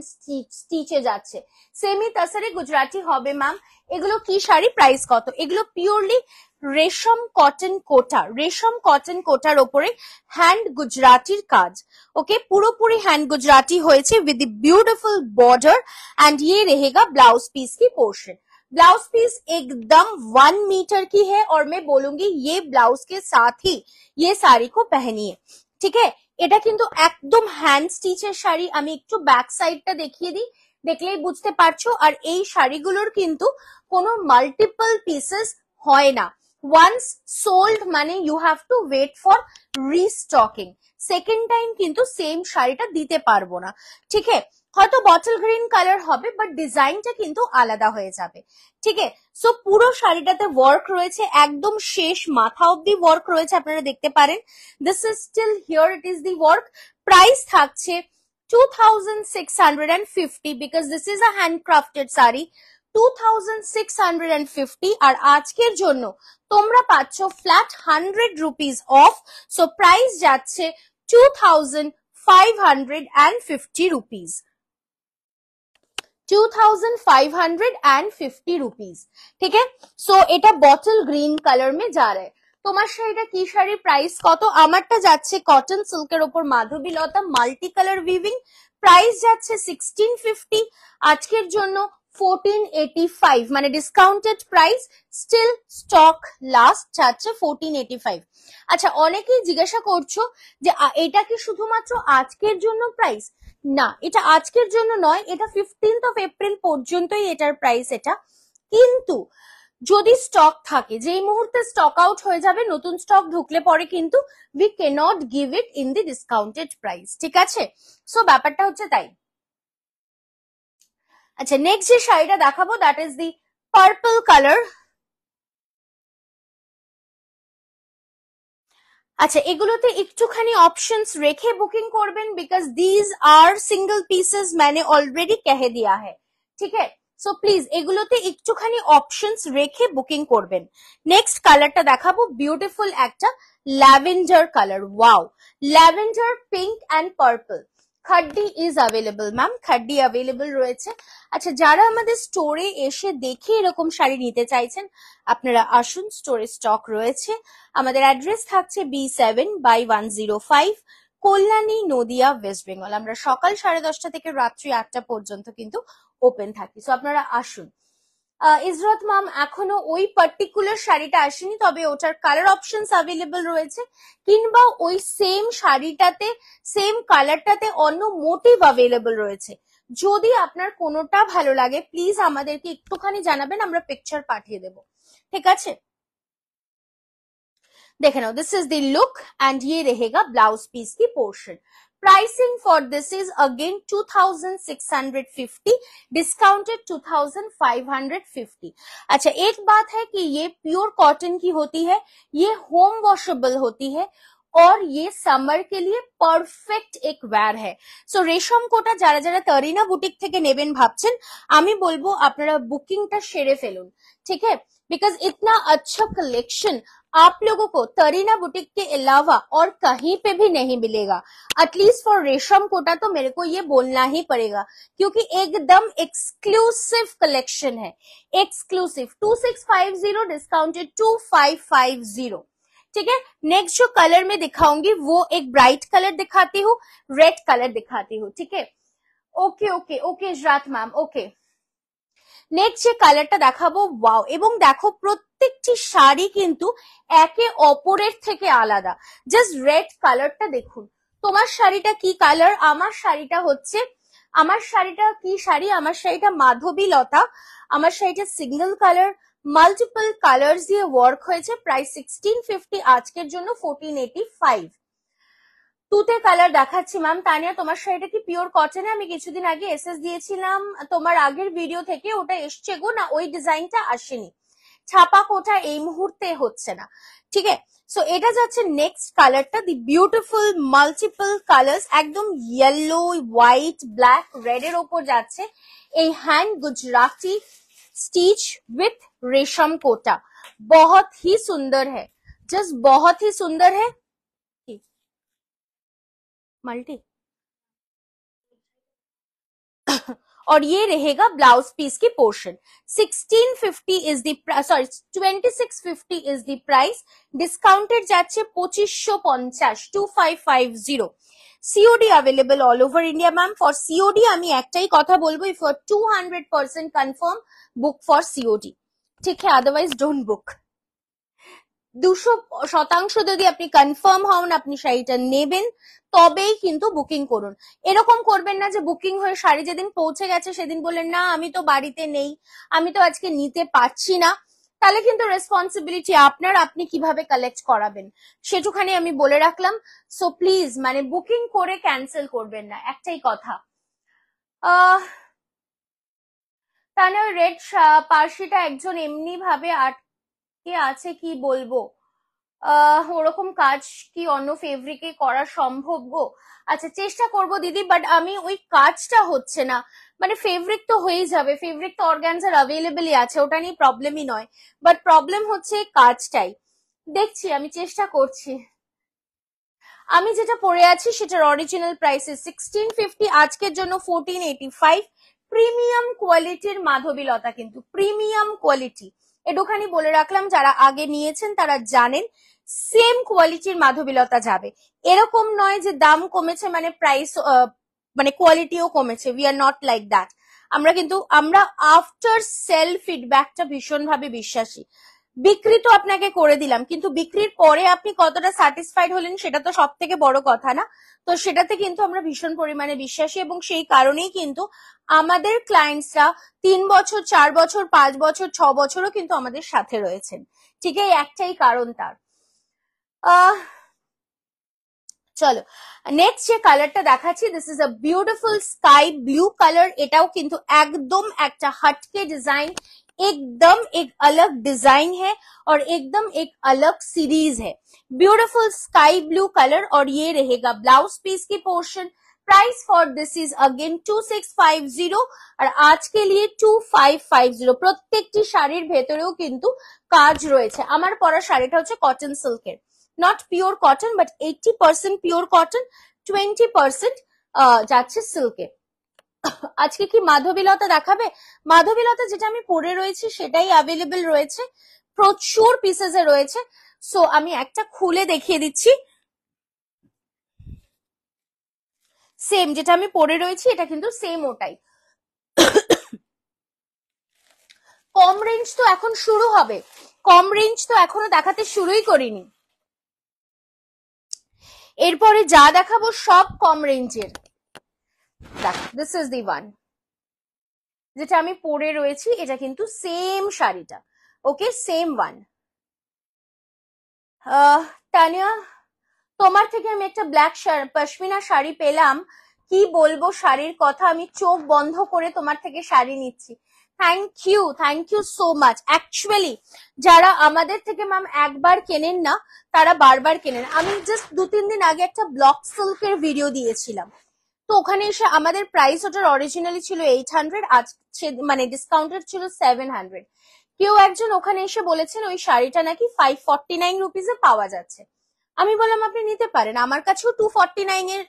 A: স্টিচে যাচ্ছে। সেমি তাসারে গুজরাটি হবে ম্যাম। এগুলো কি শাড়ি, প্রাইস কত? এগুলো পিওরলি রেশম কটন কোটা, রেশম কটন কোটার ওপরে হ্যান্ড গুজরাটির কাজ। ওকে, পুরোপুরি হ্যান্ড गुजराती হয়েছে with the beautiful border and ये रहेगा ब्लाउज पीस की पोर्शन। ब्लाउज पीस एकदम 1 मीटर की है और मैं बोलूंगी ये ब्लाउज के साथ ही ये साड़ी को पहनिए। ঠিক আছে, এটা কিন্তু একদম হ্যান্ড স্টিচের শাড়ি। আমি একটু ব্যাক সাইডটা দেখিয়ে দিই, দেখলেই বুঝতে পারছো। আর এই শাড়িগুলোর কিন্তু কোনো মাল্টিপল পিসেস হয় না। ওয়ান্স সোল্ড মানে you have to wait for restocking. Second time কিন্তু সেম শাড়িটা দিতে পারবো না। ঠিক আছে, হয়তো বটল গ্রিন কালার হবে, বাট ডিজাইনটা কিন্তু আলাদা হয়ে যাবে। ঠিক আছে, সো পুরো শাড়িটাতে ওয়ার্ক রয়েছে, একদম শেষ মাথা অব্দি ওয়ার্ক রয়েছে, আপনারা দেখতে পারেন। This is still here, it is the work. Price থাকছে 2650, because this is a handcrafted sari. 2650, আর আজকের জন্য তোমরা পাচ্ছ flat 100 rupees off. So price যাচ্ছে 2550 রুপিস। 2550 रुपीज। ठीक है, सो এটা বটল গ্রিন কালার মে যা রা है। তোমার শাড়িটা কি শাড়ি, প্রাইস কত? আমারটা যাচ্ছে কটন সিল্কের উপর Madhabilata multi colour weaving, price যাচ্ছে 1650। আজকের জন্য 1485, মানে discounted price, still stock last যাচ্ছে 1485। আচ্ছা, অনেকেই জিজ্ঞাসা করছো যে এটা কি শুধুমাত্র আজকের জন্য প্রাইস? না, এটা আজকের জন্য নয়, এটা 15th of April পর্যন্তই এটার প্রাইস। এটা কিন্তু যদি স্টক থাকে, যেই মুহূর্তে স্টক আউট হয়ে যাবে, নতুন স্টক ঢুকলে পরে কিন্তু we cannot give it in the discounted price. ঠিক আছে, সো ব্যাপারটা হচ্ছে তাই। আচ্ছা, নেক্সট যে শাড়িটা দেখাবো that is the purple colour. আচ্ছা, এগুলোতে একটুখানি অপশনস রেখে বুকিং করবেন, because these are single pieces मैंने অলরেডি कह दिया है, ঠিক আছে? সো প্লিজ এগুলোতে একটুখানি অপশনস রেখে বুকিং করবেন। নেক্সট কালারটা দেখাবো, বিউটিফুল একটা lavender colour. Wow, lavender, pink and purple. খাড্ডি is available ma'am, খাড্ডি available রয়েছে। আচ্ছা, যারা আমাদের স্টোরে এসে দেখে এরকম শাড়ি নিতে চাইছেন, আপনারা আসুন, স্টোরে স্টক রয়েছে। আমাদের অ্যাড্রেস থাকছে B7/105, কল্যাণী, নদিয়া, ওয়েস্ট বেঙ্গল। আমরা সকাল 10:30 থেকে রাত্রি 8টা পর্যন্ত কিন্তু ওপেন থাকি, সো আপনারা আসুন। ইজরাত ম্যাম, এখনো ওই পার্টিকুলার শাড়িটা আসেনি, তবে ওটার কালার অপশনস অ্যাভেলেবল রয়েছে, কিংবা ওই সেম শাড়িটাতে সেম কালারটাতে অন্য মোটিভ অ্যাভেলেবল রয়েছে। যদি আপনার কোনোটা ভালো লাগে প্লিজ আমাদেরকে একটুখানি জানাবেন, আমরা পিকচার পাঠিয়ে দেব, ঠিক আছে? देखे now, this is the look and ये रहेगा ब्लाउज पीस की portion. Pricing for this is again 2650, discounted 2550। अच्छा, एक बात है कि ये प्योर कॉटन की होती है, ये होम वॉशेबल होती है, और ये समर के लिए परफेक्ट एक वेयर है। सो रेशम कोटा যারা যারা তরিনা বুটিক থেকে নেবেন ভাবছেন, আমি বলবো আপনারা বুকিংটা সেরে ফেলুন, ঠিক है? बिकॉज इतना अच्छा कलेक्शन आप लोगों को तरीना बुटीक के अलावा और कहीं पे भी नहीं मिलेगा। एटलीस्ट फॉर रेशम कोटा तो मेरे को ये बोलना ही पड़ेगा, क्योंकि एकदम एक्सक्लूसिव कलेक्शन है, एक्सक्लूसिव। 2650 डिस्काउंटेड 2550, ठीक है? नेक्स्ट जो कलर में दिखाऊंगी वो एक ब्राइट कलर दिखाती हूँ, रेड कलर दिखाती हूँ, ठीक है? Okay okay okay Israt ma'am, okay. Next যে কালারটা দেখাবো, ওয়াও, এবং দেখো প্রত্যেকটি শাড়ি কিন্তু একে অপরের থেকে আলাদা। জাস্ট রেড কালারটা দেখুন, তোমার শাড়িটা কি কালার? আমার শাড়িটা কি শাড়ি? আমার শাড়িটা মাধবী লতা। আমার শাড়িটা সিঙ্গেল কালার, মাল্টিপল কালার্স দিয়ে ওয়ার্ক হয়েছে। প্রাইস 1650, আজকের জন্য 1485। তুতে কালার দেখাচ্ছি ম্যাম। তানিয়া, তোমার শাড়িটা কি পিওর কটনে? আমি কিছুদিন আগে এসএস দিয়েছিলাম তোমার আগের ভিডিও থেকে, ওটা এসছে গো, না ওই ডিজাইনটা আসেনি। ছাপা কোটা এই মুহূর্তে হচ্ছে না, ঠিক আছে? সো এটা যাচ্ছে নেক্সট কালারটা, দি বিউটিফুল মাল্টিপল কালার্স, একদম ইয়েলো, হোয়াইট, ব্ল্যাক, রেড এর ওপর যাচ্ছে এই হ্যান্ড गुजराती स्टिच विथ रेशम कोटा। बहुत ही सुंदर है, जस्ट बहुत ही सुंदर है। मल्टी और ये रहेगा ब्लाउज पीस की portion. 1650 is the, sorry 2650 is the price, discounted যাচ্ছে 2550, 2550। COD available all over India ma'am. For COD আমি একটাই কথা বলবো, if you are 200% confirm, book for COD, ঠিক है? Otherwise don't book. 200% যদি আপনি কনফার্ম হন আপনি শাড়িটা নেবেন, তবেই কিন্তু বুকিং করুন। এরকম করবেন না যে বুকিং হয়ে শাড়ি যেদিন পৌঁছে গেছে সেদিন বললেন না আমি তো বাড়িতে নেই, আমি তো আজকে নিতে পারছি না, তাহলে কিন্তু রেসপন্সিবিলিটি আপনার, আপনি কিভাবে কালেক্ট করাবেন সেটুখানি আমি বলে রাখলাম। সো প্লিজ মানে বুকিং করে ক্যান্সেল করবেন না, একটাই কথা। তাহলে রেড পার্সিটা একজন এমনি ভাবে আটকে আছে, কি বলবো, ওরকম কাজ কি অন্য ফেব্রিকে করা সম্ভব গো? আচ্ছা, চেষ্টা করব দিদি, বাট আমি ওই কাজটা হচ্ছে না, মানে ফেব্রিক তো হয়েই যাবে, ফেব্রিক তো অর্গানজার অ্যাভেলেবলই আছে, ওটা নিয়ে প্রবলেমই নয়, বাট প্রবলেম হচ্ছে কাজটাই। দেখছি, আমি চেষ্টা করছি। আমি যেটা পরে আছি সেটার অরিজিনাল প্রাইস 1650, আজকের জন্য 1485। প্রিমিয়াম কোয়ালিটির মাধবী লতা, কিন্তু প্রিমিয়াম কোয়ালিটি, একটুখানি বলে রাখলাম, যারা আগে নিয়েছেন তারা জানেন সেম কোয়ালিটির মাধবীলতা যাবে। এরকম নয় যে দাম কমেছে মানে প্রাইস মানে কোয়ালিটিও কমেছে, we are not like that. আমরা আফটার সেল ফিডব্যাকটা ভীষণ ভাবে বিশ্বাসী। বিক্রি তো আপনাকে করে দিলাম, কিন্তু বিক্রির পরে আপনি কতটা স্যাটিসফাইড হলেন সেটা তো সব থেকে বড় কথা না? তো সেটাতে কিন্তু আমরা ভীষণ পরিমাণে বিশ্বাসী, এবং সেই কারণেই কিন্তু আমাদের ক্লায়েন্টসরা 3 বছর, 4 বছর, 5 বছর, 6 বছরও কিন্তু আমাদের সাথে রয়েছেন, ঠিক আছে? একটাই কারণ তার। চলো নেক্সট যে কালারটা দেখাচ্ছি, this is a beautiful sky blue colour. এটাও কিন্তু একদম একটা হাটকে ডিজাইন, एकदम एक अलग डिजाइन है और एकदम एक अलग सीरीज है। ब्यूटीफुल स्काई ब्लू कलर और ये रहेगा ब्लाउज पीस की portion. Price for this is again 2650 আর আজকে लिए 2550। প্রত্যেকটি শাড়ির ভেতরেও কিন্তু কাজ রয়েছে। আমার পরা শাড়িটা হচ্ছে কটন সিল্কের, not pure cotton but 80% pure cotton, 20% যাচ্ছে সিল্কে। আজকে কি মাধবীলতা দেখাবে? মাধবীলতা যেটা আমি পরে রয়েছি সেটাই অ্যাভেলেবল রয়েছে, প্রচুর পিসেস এ রয়েছে। সো আমি একটা খুলে দেখিয়ে দিচ্ছি। সেম যেটা আমি পরে রয়েছি এটা কিন্তু সেম ওটাই। কম রেঞ্জ তো এখন শুরু হবে, কম রেঞ্জ তো এখনো দেখাতে শুরুই করিনি। এরপরে যা দেখাবো সব কম রেঞ্জের। দিস ইজ দি ওয়ান যেটা আমি পরে রয়েছি, এটা কিন্তু সেম শাড়িটা। ওকে, সেম ওয়ান। তানিয়া, তোমার থেকে আমি একটা ব্ল্যাক পশমিনা শাড়ি পেলাম, কি বলবো শাড়ির কথা, আমি চোখ বন্ধ করে তোমার থেকে শাড়ি নিচ্ছি। Thank you so much. Actually যারা আমাদের থেকে ম্যাম একবার কেনেন না তারা বারবার কেনেন। আমি জাস্ট 2-3 দিন আগে একটা ব্লক সিল্কের ভিডিও দিয়েছিলাম, তো ওখানে এসে আমাদের প্রাইস ওটার অরিজিনালি ছিল 800, আজ মানে ডিসকাউন্টেড ছিল 700। কেউ একজন ওখানে এসে বলেছেন ওই শাড়িটা নাকি 549 রুপিসে পাওয়া যাচ্ছে। আমি বললাম আপনি নিতে পারেন, আমার কাছেও 249 এর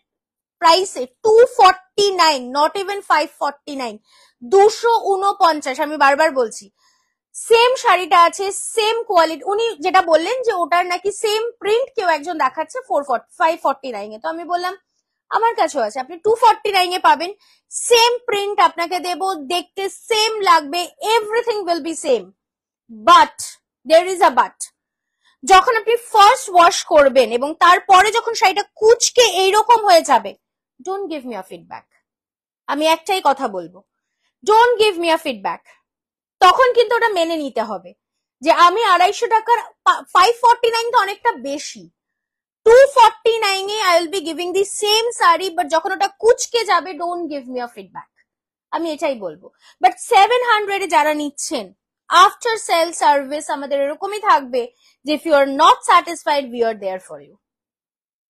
A: প্রাইসে, 249, নট ইভেন 549, 249। আমি বারবার বলছি সেম শাড়িটা আছে, সেম কোয়ালিটি। উনি যেটা বললেন যে ওটার নাকি সেম প্রিন্ট কেউ একজন দেখাচ্ছে 549 এ, তো আমি বললাম আমার কাছেও আছে, আপনি 249 এ পাবেন, সেম প্রিন্ট আপনাকে দেব, দেখতে সেম লাগবে, everything will be same. But there is a but, যখন আপনি ফার্স্ট ওয়াশ করবেন এবং তারপরে যখন শাড়িটা কুচকে এইরকম হয়ে যাবে, don't give me a feedback. আমি একটাই কথা বলবো, don't give me a feedback. তখন কিন্তু ওটা মেনে নিতে হবে যে আমি 250 টাকার 549 তো অনেকটা বেশি, 249 A I will be giving the same sari, but যখন ওটা কুচকে যাবে don't give me a feedback. আমি এটাই বলবো। বাট 700 এ যারা নিচ্ছেন, আফটার সেল সার্ভিস আমাদের এরকমই থাকবে যে if you are not satisfied we are there for you.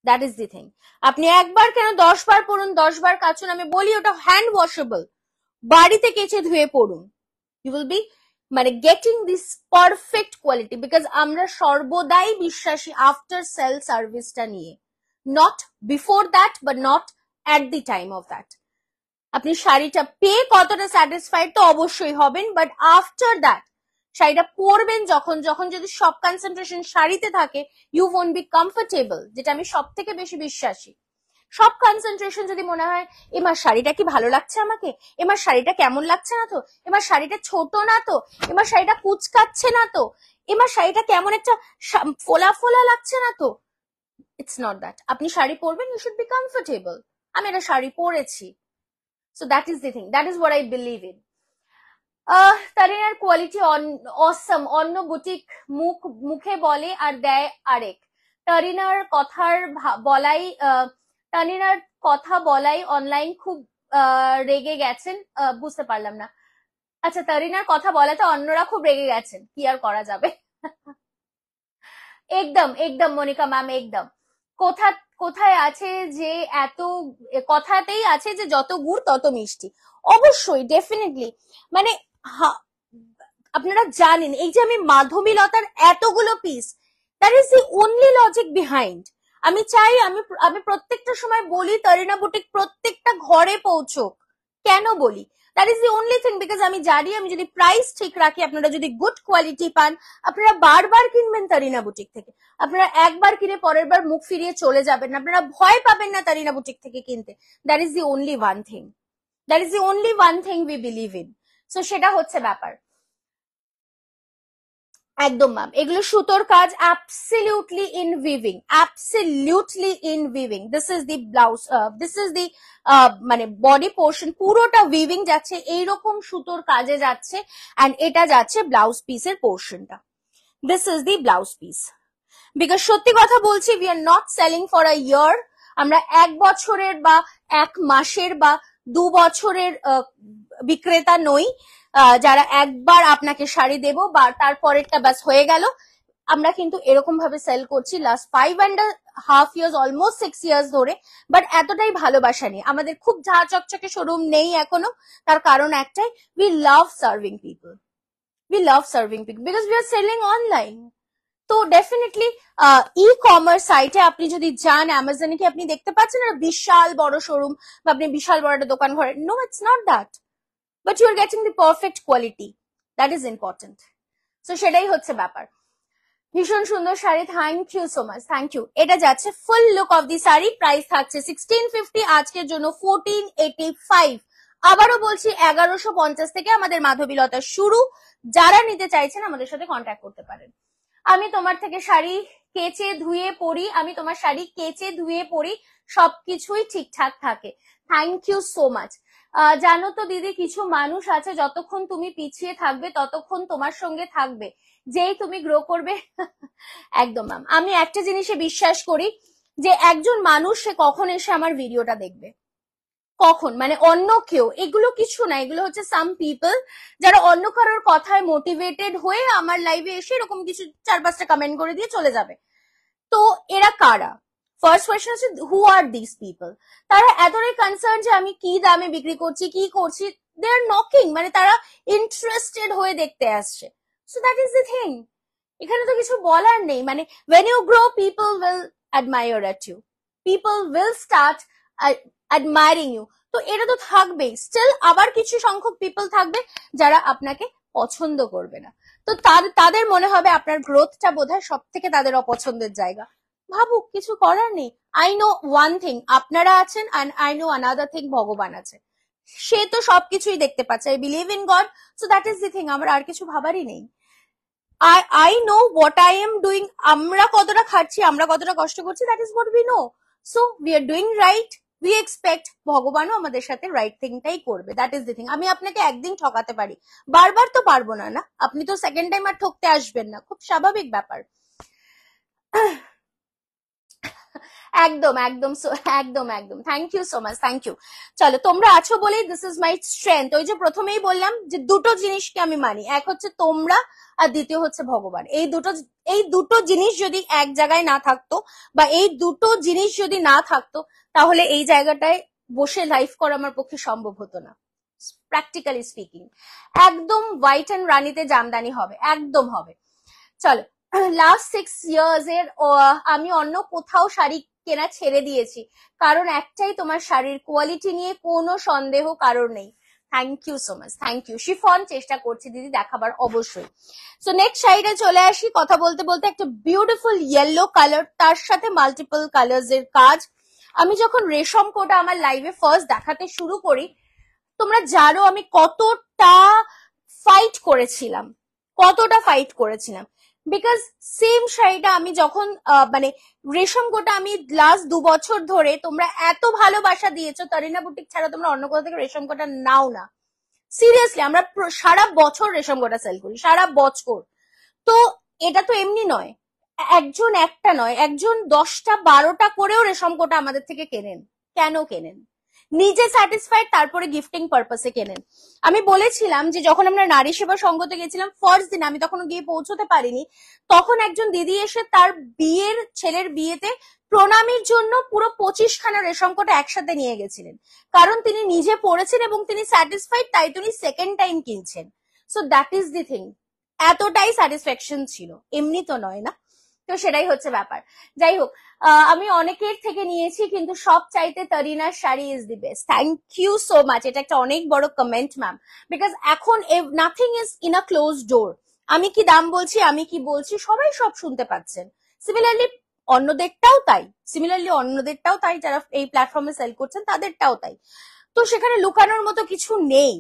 A: That is the thing. আপনি একবার কেন 10 বার পরুন, 10 বার কাচুন, আমি বলি ওটা হ্যান্ড ওয়াশেবল, বাড়িতে কেচে ধুয়ে পড়ুন, ইউ উইল বি মানে getting this perfect quality. Because আমরা সর্বদাই বিশ্বাসী আফটার সেল সার্ভিসটা নিয়ে, not before that but not at the time of that. আপনি শাড়িটা পেয়ে কতটা স্যাটিসফাইড তো অবশ্যই হবেন, বাট আফটার দ্যাট শাড়িটা পরবেন যখন, যদি সব কনসেন্ট্রেশন শাড়িতে থাকে ইউ ওন্ট বি কমফোর্টেবল, যেটা আমি সব থেকে বেশি বিশ্বাসী। সব কনসেন্ট্রেশন যদি মনে হয় এমার শাড়িটা কি ভালো লাগছে আমাকে, এমার শাড়িটা কেমন লাগছে না তো, এমার শাড়িটা ছোট না তো, এমার শাড়িটা কুচকাচ্ছে না তো, এমার শাড়িটা কেমন একটা ফোলা ফোলা লাগছে না তো, ইটস নট দ্যাট। আপনি শাড়ি পরবেন, ইউ শুড বি কমফোর্টেবল। আমি একটা শাড়ি পরেছি, so that is the thing, that is what I believe in. তারিনার কোয়ালিটি অসম, অন্য বুটিক মুখে বলে আর দেয় আরেক। তারিনার কথার বলাই, তারিনার কথা বলাই অনলাইন খুব রেগে গেছেন, বুঝতে পারলাম না। আচ্ছা, তারিনার কথা বলাতে অন্যরা খুব রেগে গেছেন, কি আর করা যাবে। একদম একদম মনিকা ম্যাম, একদম। কোথায় আছে যে এত, কথাতেই আছে যে যত গুড় তত মিষ্টি। অবশ্যই, ডেফিনেটলি, মানে আপনারা জানেন এই যে আমি মাধবীলতার এতগুলো piece, that is the only logic behind. আমি চাই আমি প্রত্যেকটা সময় বলি তারিনা বুটিক প্রত্যেকটা ঘরে পৌঁছোক। কেন বলি? That is the only thing, because আমি জানি আমি যদি প্রাইস ঠিক রাখি, আপনারা যদি গুড কোয়ালিটি পান, আপনারা বারবার কিনবেন তারিনা বুটিক থেকে। আপনারা একবার কিনে পরের বার মুখ ফিরিয়ে চলে যাবেন না, আপনারা ভয় পাবেন না তারিনা বুটিক থেকে কিনতে। That is the only one thing, that is the only one thing we believe in. So সেটা হচ্ছে ব্যাপার। একদম ম্যাম, এগুলো সুতোর কাজ, absolutely in weaving, absolutely in weaving. This is the blouse, this is দি মানে বডি পোর্শন, পুরোটা weaving যাচ্ছে, এইরকম সুতোর কাজে যাচ্ছে, এন্ড এটা যাচ্ছে ব্লাউজ পিসের পোর্শনটা। This is the blouse piece. Because সত্যি কথা বলছি, we are not selling for a year. আমরা 1 বছরের বা 1 মাসের বা 2 বছরের বিক্রেতা নই। যারা একবার আপনাকে শাড়ি দেবো বা তারপরেরটা ব্যাস হয়ে গেল, আমরা কিন্তু এরকম ভাবে সেল করছি লাস্ট 5.5 years, অলমোস্ট 6 years ধরে। বাট এতটাই ভালোবাসা নেই আমাদের, খুব ঝা চকচকে শোরুম নেই এখনো। তার কারণ একটাই, we love serving people because we are selling online। তো ডেফিনেটলি ই কমার্স সাইটে আপনি যদি যান, অ্যামাজনে কি আপনি দেখতে পাচ্ছেন না বিশাল বড় শোরুম বা আপনি বিশাল বড় একটা দোকান ঘরে, no it's not that, but you are getting the perfect quality, that is important. তো সেটাই হচ্ছে ব্যাপার। ভীষণ সুন্দর শাড়ি, thank you so much, thank you. এটা যাচ্ছে full look of the sari, price থাকছে 1650, আজকের জন্য 1485। আবারও বলছি 1150 থেকে আমাদের মাধবীলতা শুরু। যারা নিতে চাইছেন আমাদের সাথে কন্ট্যাক্ট করতে পারেন। আমি তোমার থেকে শাড়ি কেচে ধুয়ে পরি, সবকিছুই ঠিকঠাক থাকে। Thank you so much. জানো তো দিদি, কিছু মানুষ আছে যতক্ষণ তুমি পিছিয়ে থাকবে ততক্ষণ তোমার সঙ্গে থাকবে, যেই তুমি গ্রো করবে। একদম ম্যাম, আমি একটা জিনিসে বিশ্বাস করি যে একজন মানুষ সে কখন এসে আমার ভিডিওটা দেখবে, কখন, মানে অন্য কেউ, এগুলো কিছু না, এগুলো হচ্ছে সাম পিপল যারা অন্য কারোর কথায় মোটিভেটেড হয়ে আমার লাইভে এসে এরকম কিছু 4-5টা কমেন্ট করে দিয়ে চলে যাবে। তো এরা কারা? ফার্স্ট কোয়েশ্চেন হচ্ছে হু আর দিস পিপল। তারা এতটাই কনসার্ন যে আমি কি দামে বিক্রি করছি, কি করছি, দে আর নকিং, মানে তারা ইন্টারেস্টেড হয়ে দেখতে আসছে। So that is the thing, এখানে তো কিছু বলার নেই। মানে when you grow, people will admire at you, people will start admiring you। তো এটা তো থাকবেই। স্টিল আবার কিছু সংখ্যক পিপল থাকবে যারা আপনাকে পছন্দ করবে না। তো তাদের মনে হবে আপনার গ্রোথটা বোধহয় সব থেকে তাদের অপছন্দের জায়গা। ভাবুক, কিছু করার নেই। আই নো ওয়ান থিং, আপনারা আছেন, and I know another thing, ভগবান আছে, সে তো সবকিছুই দেখতে পাচ্ছে। I believe in God, so that is the thing, আমার আর কিছু ভাবারই নেই। I know what I am doing, আমরা কতটা খাচ্ছি, আমরা কতটা কষ্ট করছি, that is what we know, so we are doing right, we expect ভগবানও আমাদের সাথে রাইট থিংটাই করবে, that is the thing। আমি আপনাকে একদিন ঠকাতে পারি, বারবার তো পারবো না, আপনি তো সেকেন্ড টাইম আর ঠকতে আসবেন না, খুব স্বাভাবিক ব্যাপার। একদম একদম একদম একদম, thank you so much, thank you. চলো, তোমরা আছো বলেই দিস ইজ মাই স্ট্রেংথ। ওই যে প্রথমেই বললাম যে দুটো জিনিসকে আমি মানি, এক হচ্ছে তোমরা আর দ্বিতীয় হচ্ছে ভগবান। এই দুটো জিনিস যদি এক জায়গায় না থাকতো, বা এই দুটো জিনিস যদি না থাকতো, তাহলে এই জায়গাটায় বসে লাইভ করা আমার পক্ষে সম্ভব হতো না, প্র্যাকটিক্যালি স্পিকিং। একদম হোয়াইট অ্যান্ড রানিতে জামদানি হবে, একদম হবে। চলো, লাস্ট 6 years এর আমি অন্য কোথাও শাড়ি কেনা ছেড়ে দিয়েছি, কারণ একটাই, তোমার শাড়ির কোয়ালিটি নিয়ে কোনো সন্দেহ কারোর নেই। Thank you so much, thank you. Chiffon চেষ্টা করছি দিদি দেখাবার, অবশ্যই। সো নেক্সট শাড়িটা চলে আসি। কথা বলতে বলতে একটা বিউটিফুল ইয়েলো কালার, তার সাথে মাল্টিপল কালার্স এর কাজ। আমি যখন রেশম কোটা আমার লাইভে ফার্স্ট দেখাতে শুরু করি, তোমরা জানো আমি কতটা ফাইট করেছিলাম, বিকজ সেম শাড়িটা আমি যখন মানে রেশম কোটা আমি লাস্ট 2 বছর ধরে, তোমরা এত ভালোবাসা দিয়েছো, তারিনা বুটিক ছাড়া তোমরা অন্য কোথা থেকে রেশম কোটা নাও না। সিরিয়াসলি, আমরা সারা বছর রেশম কোটা সেল করি, সারা বছর। তো এটা তো এমনি নয়, একজন একটা নয়, একজন 10টা 12টা করেও রেশম কোটা আমাদের থেকে কেনেন। কেন কেনেন? নিজে স্যাটিসফাইড, তারপরে গিফটিং পারপাসে কেনেন। আমি বলেছিলাম যে যখন আমরা নারী সেবা সংঘতে গেছিলাম ফার্স্ট দিন, আমি তখন গিয়ে পৌঁছতে পারিনি, তখন একজন দিদি এসে তার ছেলের বিয়েতে প্রণামীর জন্য পুরো 25খানা রেশম কোটা একসাথে নিয়ে গেছিলেন, কারণ তিনি নিজে পড়েছেন এবং তিনি স্যাটিসফাইড, তাই তিনি সেকেন্ড টাইম কিনছেন। So that is the thing, এতটাই স্যাটিসফ্যাকশন ছিল, এমনি তো নয় না। তো সেটাই হচ্ছে ব্যাপার। যাই হোক, আমি অনেকের থেকে নিয়েছি, কিন্তু সব চাইতে তারিনার sari is the best. Thank you so much, এটা একটা অনেক বড় কমেন্ট ম্যাম, বিকজ এখন nothing is in a close door. আমি কি দাম বলছি, আমি কি বলছি, সবাই সব শুনতে পাচ্ছেন। সিমিলারলি অন্যদেরটাও তাই, যারা এই প্ল্যাটফর্মে সেল করছেন তাদেরটাও তাই। তো সেখানে লুকানোর মতো কিছু নেই।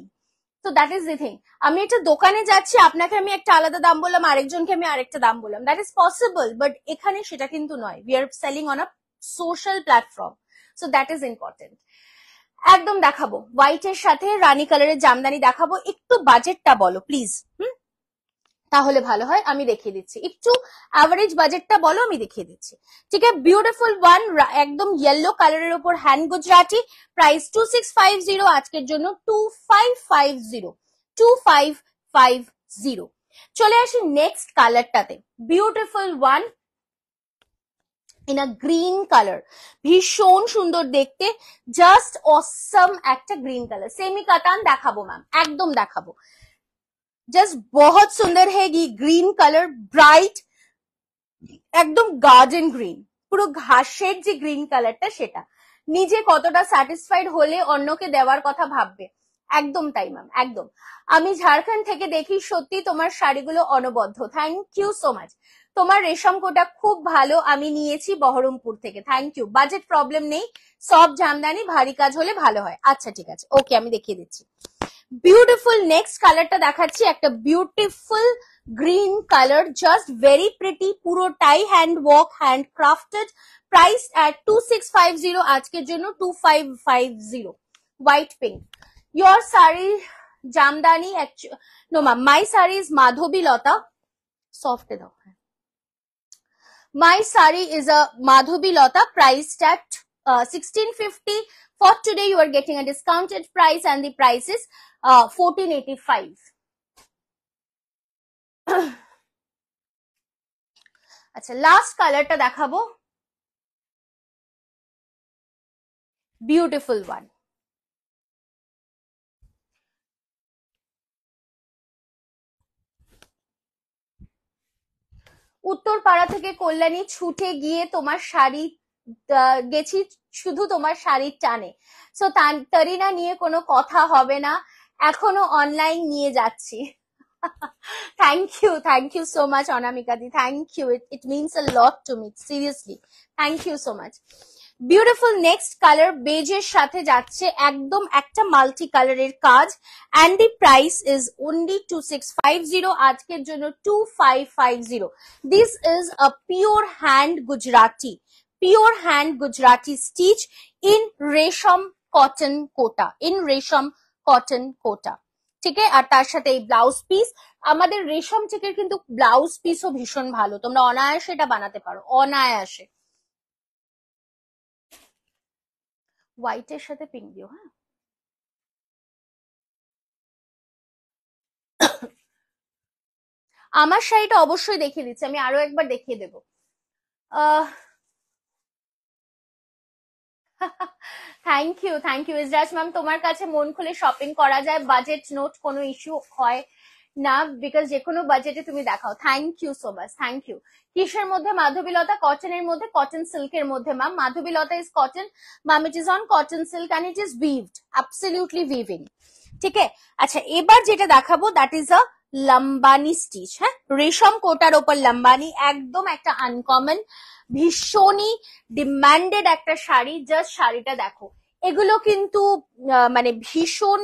A: তো দ্যাট ইজ দি থিং। আমি একটা দোকানে যাচ্ছি, আপনাকে আমি একটা আলাদা দাম বললাম, আরেকজনকে আমি আরেকটা দাম বললাম, দ্যাট ইজ পসিবল, বাট এখানে সেটা কিন্তু নয়। We are selling on a social platform, so that is important. একদম দেখাবো, হোয়াইট এর সাথে রানী কালারের জামদানি দেখাবো। একটু বাজেটটা বলো প্লিজ, তাহলে ভালো হয়, আমি দেখিয়ে দিচ্ছি। একটু অ্যাভারেজ বাজেটটা বলো, আমি দেখিয়ে দিচ্ছি। ঠিক আছে, বিউটিফুল ওয়ান, একদম ইয়েলো কালারের উপর হ্যান্ড গুজরাটি, প্রাইস 2650, আজকের জন্য 2550। 2550। চলে আসি নেক্সট কালারটাতে, beautiful one in a green colour, ভীষণ সুন্দর দেখতে, জাস্ট অসম একটা গ্রিন কালার। সেমি কাতান দেখাবো ম্যাম, একদম দেখাবো, জাস্ট বহুত সুন্দর হেগি গ্রিন কালার, ব্রাইট একদম গার্ডেন গ্রিন, পুরো ঘাসের যে গ্রিন কালারটা সেটা। নিজে কতটা স্যাটিসফাইড হলে অন্যকে দেওয়ার কথা ভাববে, একদম তাই ম্যাম, একদম। আমি ঝাড়খণ্ড থেকে দেখি, সত্যি তোমার শাড়িগুলো অনবদ্য, থ্যাংক ইউ সো মাচ। তোমার রেশম কোটা খুব ভালো, আমি নিয়েছি বহরমপুর থেকে, থ্যাংক ইউ। বাজেট প্রবলেম নেই, সব জামদানি ভারী কাজ হলে ভালো হয়। আচ্ছা ঠিক আছে, ওকে আমি দেখিয়ে দিচ্ছি। বিউটিফুল নেক্সট কালারটা দেখাচ্ছি, একটা beautiful green colour, just very pretty, পুরোটাই hand work, hand crafted, price at 2650, আজকের জন্য 2550। White pink, your saree Jamdani, no ma'am, my saree is Madhobi Lata, soft দাও, my saree is a Madhobi Lata, priced at 1650. For today you are getting a discounted price and the price is 1485. আচ্ছা last কালারটা দেখাবো, beautiful one, Uttarpara থেকে কল্যাণী ছুটে গিয়ে তোমার শাড়ি গেছি শুধু তোমার শাড়ির টানে। সো তারিনা নিয়ে কোনো কথা হবে না, এখনো অনলাইন নিয়ে যাচ্ছি। Thank you so much Anamika di, thank you, it means a lot to me, seriously thank you so much. Beautiful next colour, বেজের সাথে যাচ্ছে একদম একটা মাল্টি কালারের কাজ, and the price is only 2650, আজকের জন্য 2550। This is a pure hand Gujarati stitch in রেশম কটন কোটা, ঠিক আছে। আর তার সাথে এই ব্লাউজ পিস, আমাদের রেশম চেকের কিন্তু ব্লাউজ পিসও ভীষণ ভালো, তোমরা অনায়াসে এটা বানাতে পারো, অনায়াসে। হোয়াইটের সাথে পিঙ্ক দিও, হ্যাঁ। আমার শাড়িটা অবশ্যই দেখিয়ে দিচ্ছি, আমি আরো একবার দেখিয়ে দেবো। থ্যাংক ইউ ইসরাজ ম্যাম, তোমার কাছে মন খুলে শপিং করা যায়, বাজেট নোট কোনো ইস্যু হয় না, বিকজ যে কোনো বাজেটে তুমি দেখাও। Thank you so much, thank you. কিসের মধ্যে? মাধবীলতা কটনের মধ্যে, কটন সিল্কের মধ্যে ma'am. Madhabilata is cotton ma'am, it is on cotton silk and it is weaved, absolutely weaving, ঠিক আছে। আচ্ছা এবার যেটা দেখাবো that is a Lambani stitch, হ্যাঁ, রেশম কোটার ওপর লম্বানি, একদম একটা আনকমন, ভীষণই ডিমান্ডেড একটা শাড়ি। জাস্ট শাড়িটা দেখো, এগুলো কিন্তু মানে ভীষণ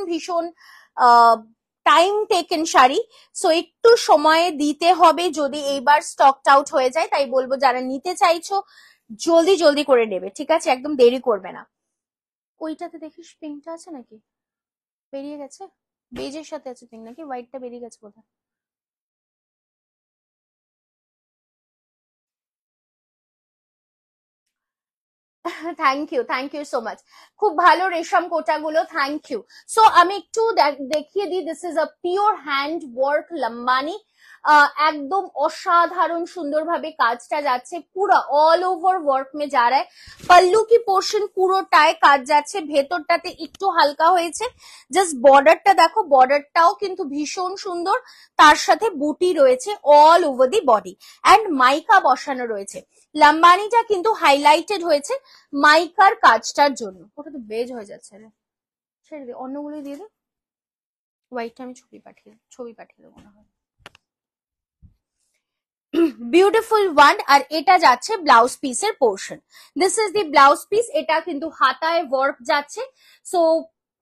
A: টাইম টেকেন শাড়ি, সো একটু সময় দিতে হবে যদি এইবার স্টকড আউট হয়ে যায়। তাই বলবো যারা নিতে চাইছো জলদি করে নেবে, ঠিক আছে, একদম দেরি করবে না। ওইটাতে দেখিস পিঙ্কটা আছে নাকি, বেরিয়ে গেছে, বেজের সাথে আছে পিঙ্ক নাকি, হোয়াইটটা বেরিয়ে গেছে বোধহয়। থ্যাংক ইউ সো মাচ, খুব ভালো রেশম কোটাগুলো, থ্যাংক ইউ। সো আমি একটু দেখিয়ে দিই, this is a pure hand work Lambani, একদম অসাধারণ সুন্দরভাবে কাজটা যাচ্ছে, পুরো অল ওভার ওয়ার্ক মে যা রা পল্লু কি পোর্শন পুরোটায় কাজ যাচ্ছে, ভেতরটাতে একটু হালকা হয়েছে, জাস্ট বর্ডারটা দেখো, বর্ডারটাও কিন্তু ভীষণ সুন্দর, তার সাথে বুটি রয়েছে all over the body, and mica বসানো রয়েছে। লম্বানিটা কিন্তু হাইলাইটেড হয়েছে মাইকার কাজটার জন্য। ওটা তো বেজ হয়ে যাচ্ছে রে, ছেড়ে দে, অন্যগুলো দিয়ে দে। হোয়াইটটা আমি ছবি পাঠিয়ে দেবো মনে হয়। বিউটিফুল ওয়ান, আর এটা যাচ্ছে ব্লাউজ পিসের portion, this is the blouse piece, এটা কিন্তু হাতায় ওয়ার্ক যাচ্ছে। So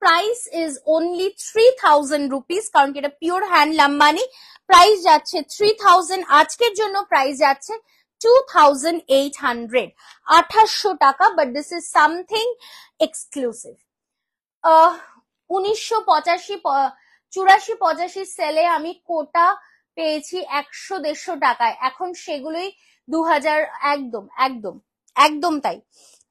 A: price is only 3000 rupees, কারণ কি এটা পিওর হ্যান্ড লম্বানি, প্রাইস যাচ্ছে 3000, আজকের জন্য প্রাইস যাচ্ছে 2800, 2800 টাকা, but this is something exclusive. 1984 সেলে আমি কোটা পেয়েছি 100-150 টাকায়, এখন সেগুলোই 2000, একদম তাই।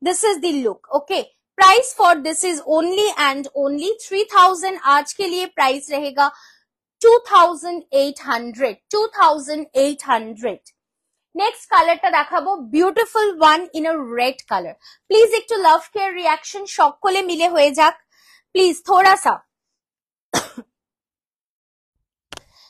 A: This is the look, okay. Price for this is only and only 3000, आज के लिए प्राइस रहेगा 2800 নেক্সট কালারটা দেখাবো beautiful one in a red colour please একটু লাভ কেয়ার রিয়াকশন সকলে মিলে হয়ে যাক প্লিজ থোড়া সা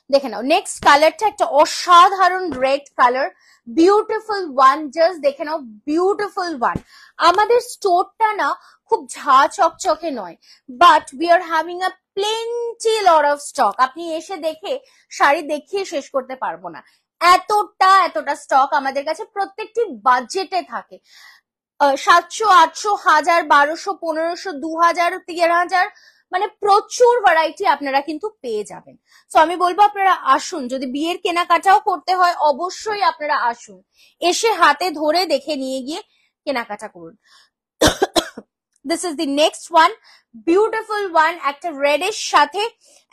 A: দেখে নাও নেক্সট কালারটা একটা অসাধারণ red colour beautiful one just দেখে নাও বিউটিফুল ওয়ান আমাদের স্টোরটা না খুব ঝা চকচকে নয় but we are having a plenty lot of stock আপনি এসে দেখে শাড়ি দেখিয়ে শেষ করতে পারবো না এতটা স্টক আমাদের কাছে প্রত্যেকটি বাজেটে থাকে 700 800 1000 1200 1500 2000 3000 মানে প্রচুর ভ্যারাইটি আপনারা কিন্তু পেয়ে যাবেন তো আমি বলবো আপনারা আসুন যদি বিয়ের কেনাকাটাও করতে হয় অবশ্যই আপনারা আসুন এসে হাতে ধরে দেখে নিয়ে গিয়ে কেনাকাটা করুন this is the next one beautiful one একটা রেডের সাথে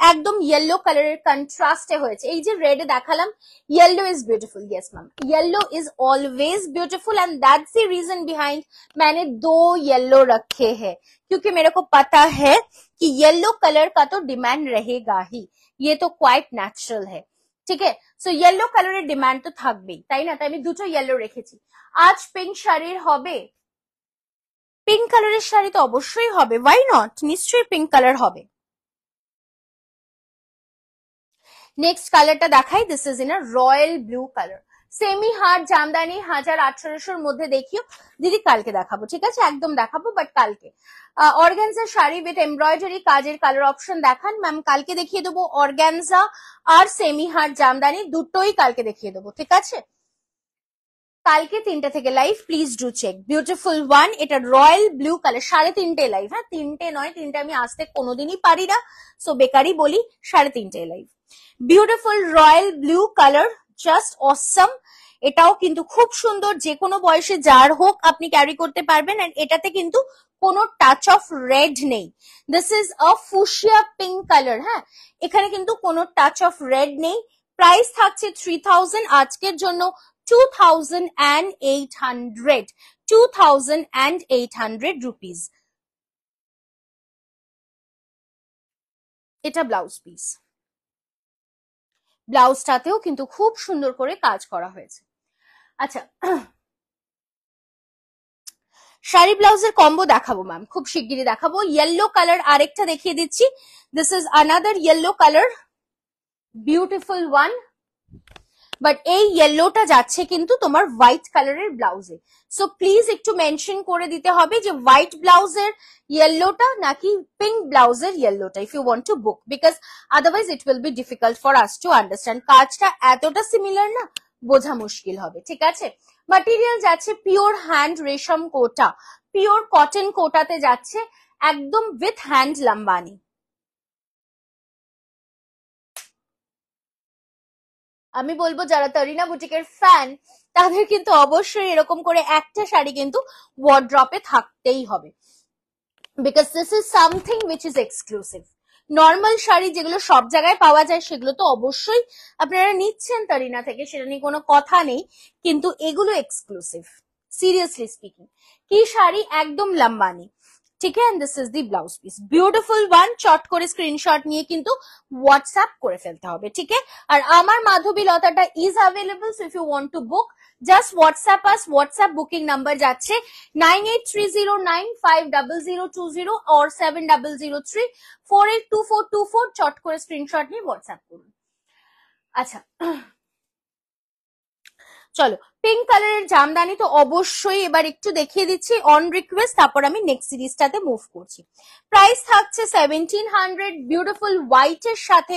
A: একদম ইয়েলো কালারের কন্ট্রাস্টে হয়েছে এই যে রেডে দেখালাম yellow is beautiful yes ma'am yellow is always beautiful and that's the reason behind मैंने 2 येलो रखे हैं क्योंकि मेरे को पता है कि येलो कलर का तो डिमांड रहेगा ही ये तो क्वाइट नेचुरल है ठीक है सो येलो कलरेर डिमांड तो থাকবেই তাই না তাই আমি দুটো येलो রেখেছি আজ পিঙ্ক শাড়ির হবে পিঙ্ক কালারের শাড়ি তো অবশ্যই হবে ওয়াই নট নিশ্চয়ই পিঙ্ক কালার হবে নেক্সট কালারটা দেখাই this is in a royal blue colour semi hard Jamdani 1800 মধ্যে দেখিও দিদি কালকে দেখাবো ঠিক আছে একদম দেখাবো বাট কালকে অর্গানজা শাড়ি উইথ এমব্রয়ডারি কাজের কালার অপশন দেখান ম্যাম কালকে দেখিয়ে দেবো অর্গানজা আর সেমি হার্ড জামদানি দুটোই কালকে দেখিয়ে দেবো ঠিক আছে কালকে 3টে থেকে live please do check beautiful one এটা রয়্যাল ব্লু কালার 3:30 লাইভ হ্যাঁ 3টে নয় 3টে আমি আসতে কোনোদিনই পারি না সো বেকারই বলি 3:30 live beautiful royal blue colour just অসম এটাও কিন্তু খুব সুন্দর যে কোনো বয়সে যার হোক আপনি ক্যারি করতে পারবেন এন্ড এটাতে কিন্তু কোনো টাচ অফ রেড নেই this is a fuchsia pink colour হ্যাঁ এখানে কিন্তু কোনো টাচ অফ রেড নেই প্রাইস থাকছে 3000 আজকের জন্য 2800 রুপিস এটা ব্লাউজ পিস ব্লাউজটাতেও কিন্তু খুব সুন্দর করে কাজ করা হয়েছে আচ্ছা শাড়ি ব্লাউজের কম্বো দেখাবো ম্যাম খুব শিগগিরই দেখাবো ইয়েলো কালার আরেকটা দেখিয়ে দিচ্ছি this is another yellow colour beautiful one but এই ইয়েলোটা যাচ্ছে কিন্তু তোমার হোয়াইট কালারের ব্লাউজে সো প্লিজ একটু মেনশন করে দিতে হবে যে হোয়াইট ব্লাউজের ইয়েলোটা নাকি পিঙ্ক ব্লাউজের ইয়েলোটা if you want to book because otherwise it will be difficult for us to understand কাজটা এতটা সিমিলার না বোঝা মুশকিল হবে ঠিক আছে ম্যাটেরিয়াল যাচ্ছে পিওর হ্যান্ড রেশম কোটা পিওর কটন কোটাতে যাচ্ছে একদম উইথ হ্যান্ড লাম্বানি আমি বলবো যারা তরিনা বুটিকের ফ্যান তাদের কিন্তু অবশ্যই এরকম করে একটা শাড়ি কিন্তু ওয়ার্ড্রপে থাকতেই হবে because this is something which is exclusive normal sari যেগুলো সব জায়গায় পাওয়া যায় সেগুলো তো অবশ্যই আপনারা নিচ্ছেন তরিনা থেকে সেটা নিয়ে কোনো কথা নেই কিন্তু এগুলো এক্সক্লুসিভ সিরিয়াসলি স্পিকিং কি শাড়ি একদম লম্বানি ঠিক আছে this is the blouse piece beautiful one চট করে স্ক্রিনশট নিয়ে কিন্তু হোয়াটসঅ্যাপ করে ফেলতে হবে ঠিক আছে আর আমার মাধবী লতাটা is available so if you want to book just WhatsApp us WhatsApp booking number যাচ্ছে 9830950020 or 7003482424 চট করে স্ক্রিনশট নিয়ে হোয়াটসঅ্যাপ করুন আচ্ছা চলো পিঙ্ক কালারের জামদানি তো অবশ্যই এবার একটু দেখিয়ে দিচ্ছি অন রিকোয়েস্ট তারপর আমি নেক্সট সিরিজটাতে মুভ করছি প্রাইস থাকছে 1700 বিউটিফুল হোয়াইট এর সাথে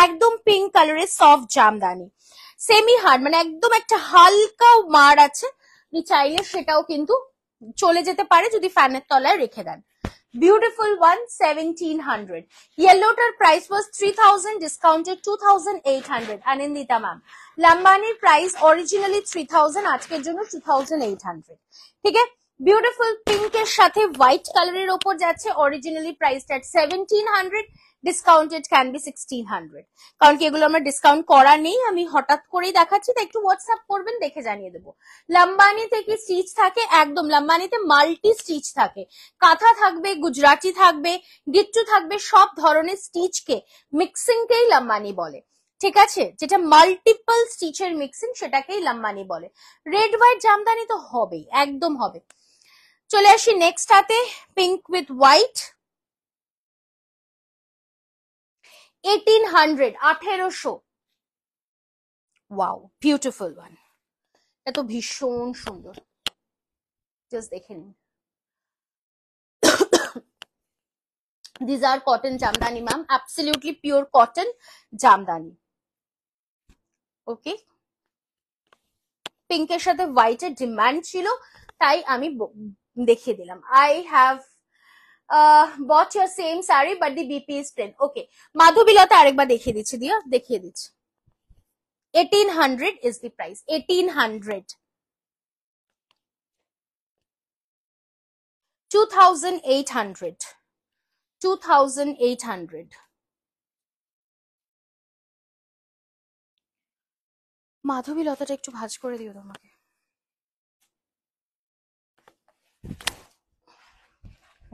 A: একদম পিঙ্ক কালারের সফট জামদানি সেমি হার্ড মানে একদম একটা হালকা মার আছে আপনি চাইলে সেটাও কিন্তু চলে যেতে পারে যদি ফ্যানের তলায় রেখে দেন Beautiful one 1700 yellowটার price was 3000 discounted 2800 Anindita ma'am Lambaniর price originally 3000 আজকের জন্য 2800 ঠিক আছে বিউটিফুল পিঙ্ক এর সাথে হোয়াইট কালারের উপর যাচ্ছে originally priced at 1700 discounted can be 1600, কারণ কি এগুলো আমার ডিসকাউন্ট করা নেই, আমি হঠাৎ করেই দেখাচ্ছি, তাই একটু হোয়াটসঅ্যাপ করবেন, দেখে জানিয়ে দেবো। লাম্বানিতে কি স্টিচ থাকে? একদম, লাম্বানিতে মাল্টি স্টিচ থাকে, কাঁথা থাকবে, গুজরাটি থাকবে, গিট্টু থাকবে, সব ধরনের স্টিচকে মিক্সিংকেই লাম্বানি বলে, ঠিক আছে? যেটা মাল্টিপল স্টিচের মিক্সিং সেটাকেই লাম্বানি বলে। রেড হোয়াইট জামদানি তো হবেই, একদম হবে। চলে আসি নেক্সট হাতে, pink with white, 1800, 1800। Wow, beautiful one, এত ভীষণ সুন্দর, জাস্ট দেখে নিন। These are cotton Jamdani ma'am, absolutely pure cotton Jamdani. Okay, পিঙ্কের সাথে হোয়াইটের ডিমান্ড ছিল, তাই আমি দেখিয়ে দিলাম। I have bought your same saree but the BP is 10. Okay, মাধবীলতা আরেকবার দেখিয়ে দিচ্ছি, দিয়া দেখিয়ে দিচ্ছি। 1800 is the price, 1800। 2800, 2800। মাধবীলতাটা একটু ভাঁজ করে দিও তোমাকে।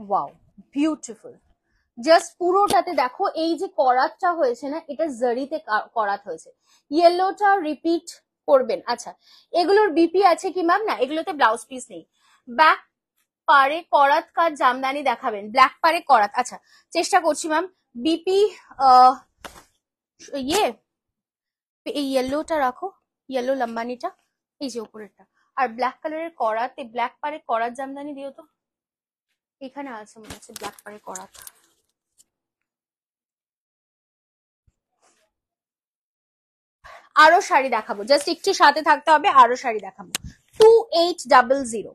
A: ওয়াও, বিউটিফুল, জাস্ট পুরোটাতে দেখো এই যে করাতটা হয়েছে না, এটা জারিতে করাত হয়েছে, ইয়েলোটা রিপিট করবেন। আচ্ছা, এগুলোর বিপি আছে কি ম্যাম? না, এগুলোতে ব্লাউজ পিস নেই। ব্যাক পারে করাত কাজ জামদানি দেখাবেন, ব্ল্যাক পারে করাত। আচ্ছা, চেষ্টা করছি ম্যাম। বিপি ইয়ে, এই ইয়েলোটা রাখো, ইয়েলো লম্বানিটা, এই যে উপরেরটা, আর ব্ল্যাক কালারের করাত, এই ব্ল্যাক পারে করাত জামদানি দিও তো, এখানে আছে মনে হচ্ছে ব্ল্যাক পারে করাত। আরো শাড়ি দেখাবো, জাস্ট একটু সাথে থাকতে হবে, আরো শাড়ি দেখাবো। 2800,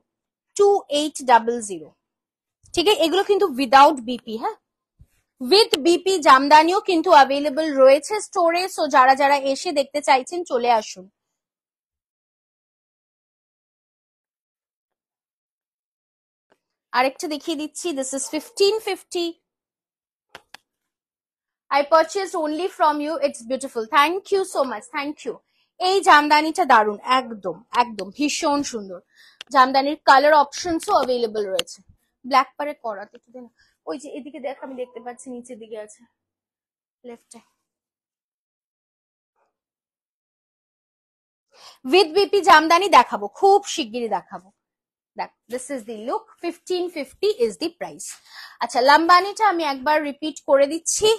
A: 2800, ঠিক আছে? এগুলো কিন্তু উইদাউট বিপি, হ্যাঁ, উইথ বিপি জামদানিও কিন্তু অ্যাভেলেবল রয়েছে স্টোরে, সো যারা যারা এসে দেখতে চাইছেন চলে আসুন। আরেকটা দেখিয়ে দিচ্ছি, this is 1550। I purchased only from you, it's beautiful, thank you so much, thank you। এই জামদানিটা দারুন, একদম একদম ভীষণ সুন্দর, জামদানির কালার অপশনসও অ্যাভেলেবল রয়েছে। ব্ল্যাক পারে করাতে একটু দেন, ওই যে এদিকে দেখ, আমি দেখতে পাচ্ছি নিচের দিকে আছে, লেফটে। উইথ বিপি জামদানি দেখাবো, খুব শিগগিরই দেখাবো। দেখ, this is the look, 1550 is the price. আচ্ছা, লাম্বানিটা আমি একবার রিপিট করে দিচ্ছি,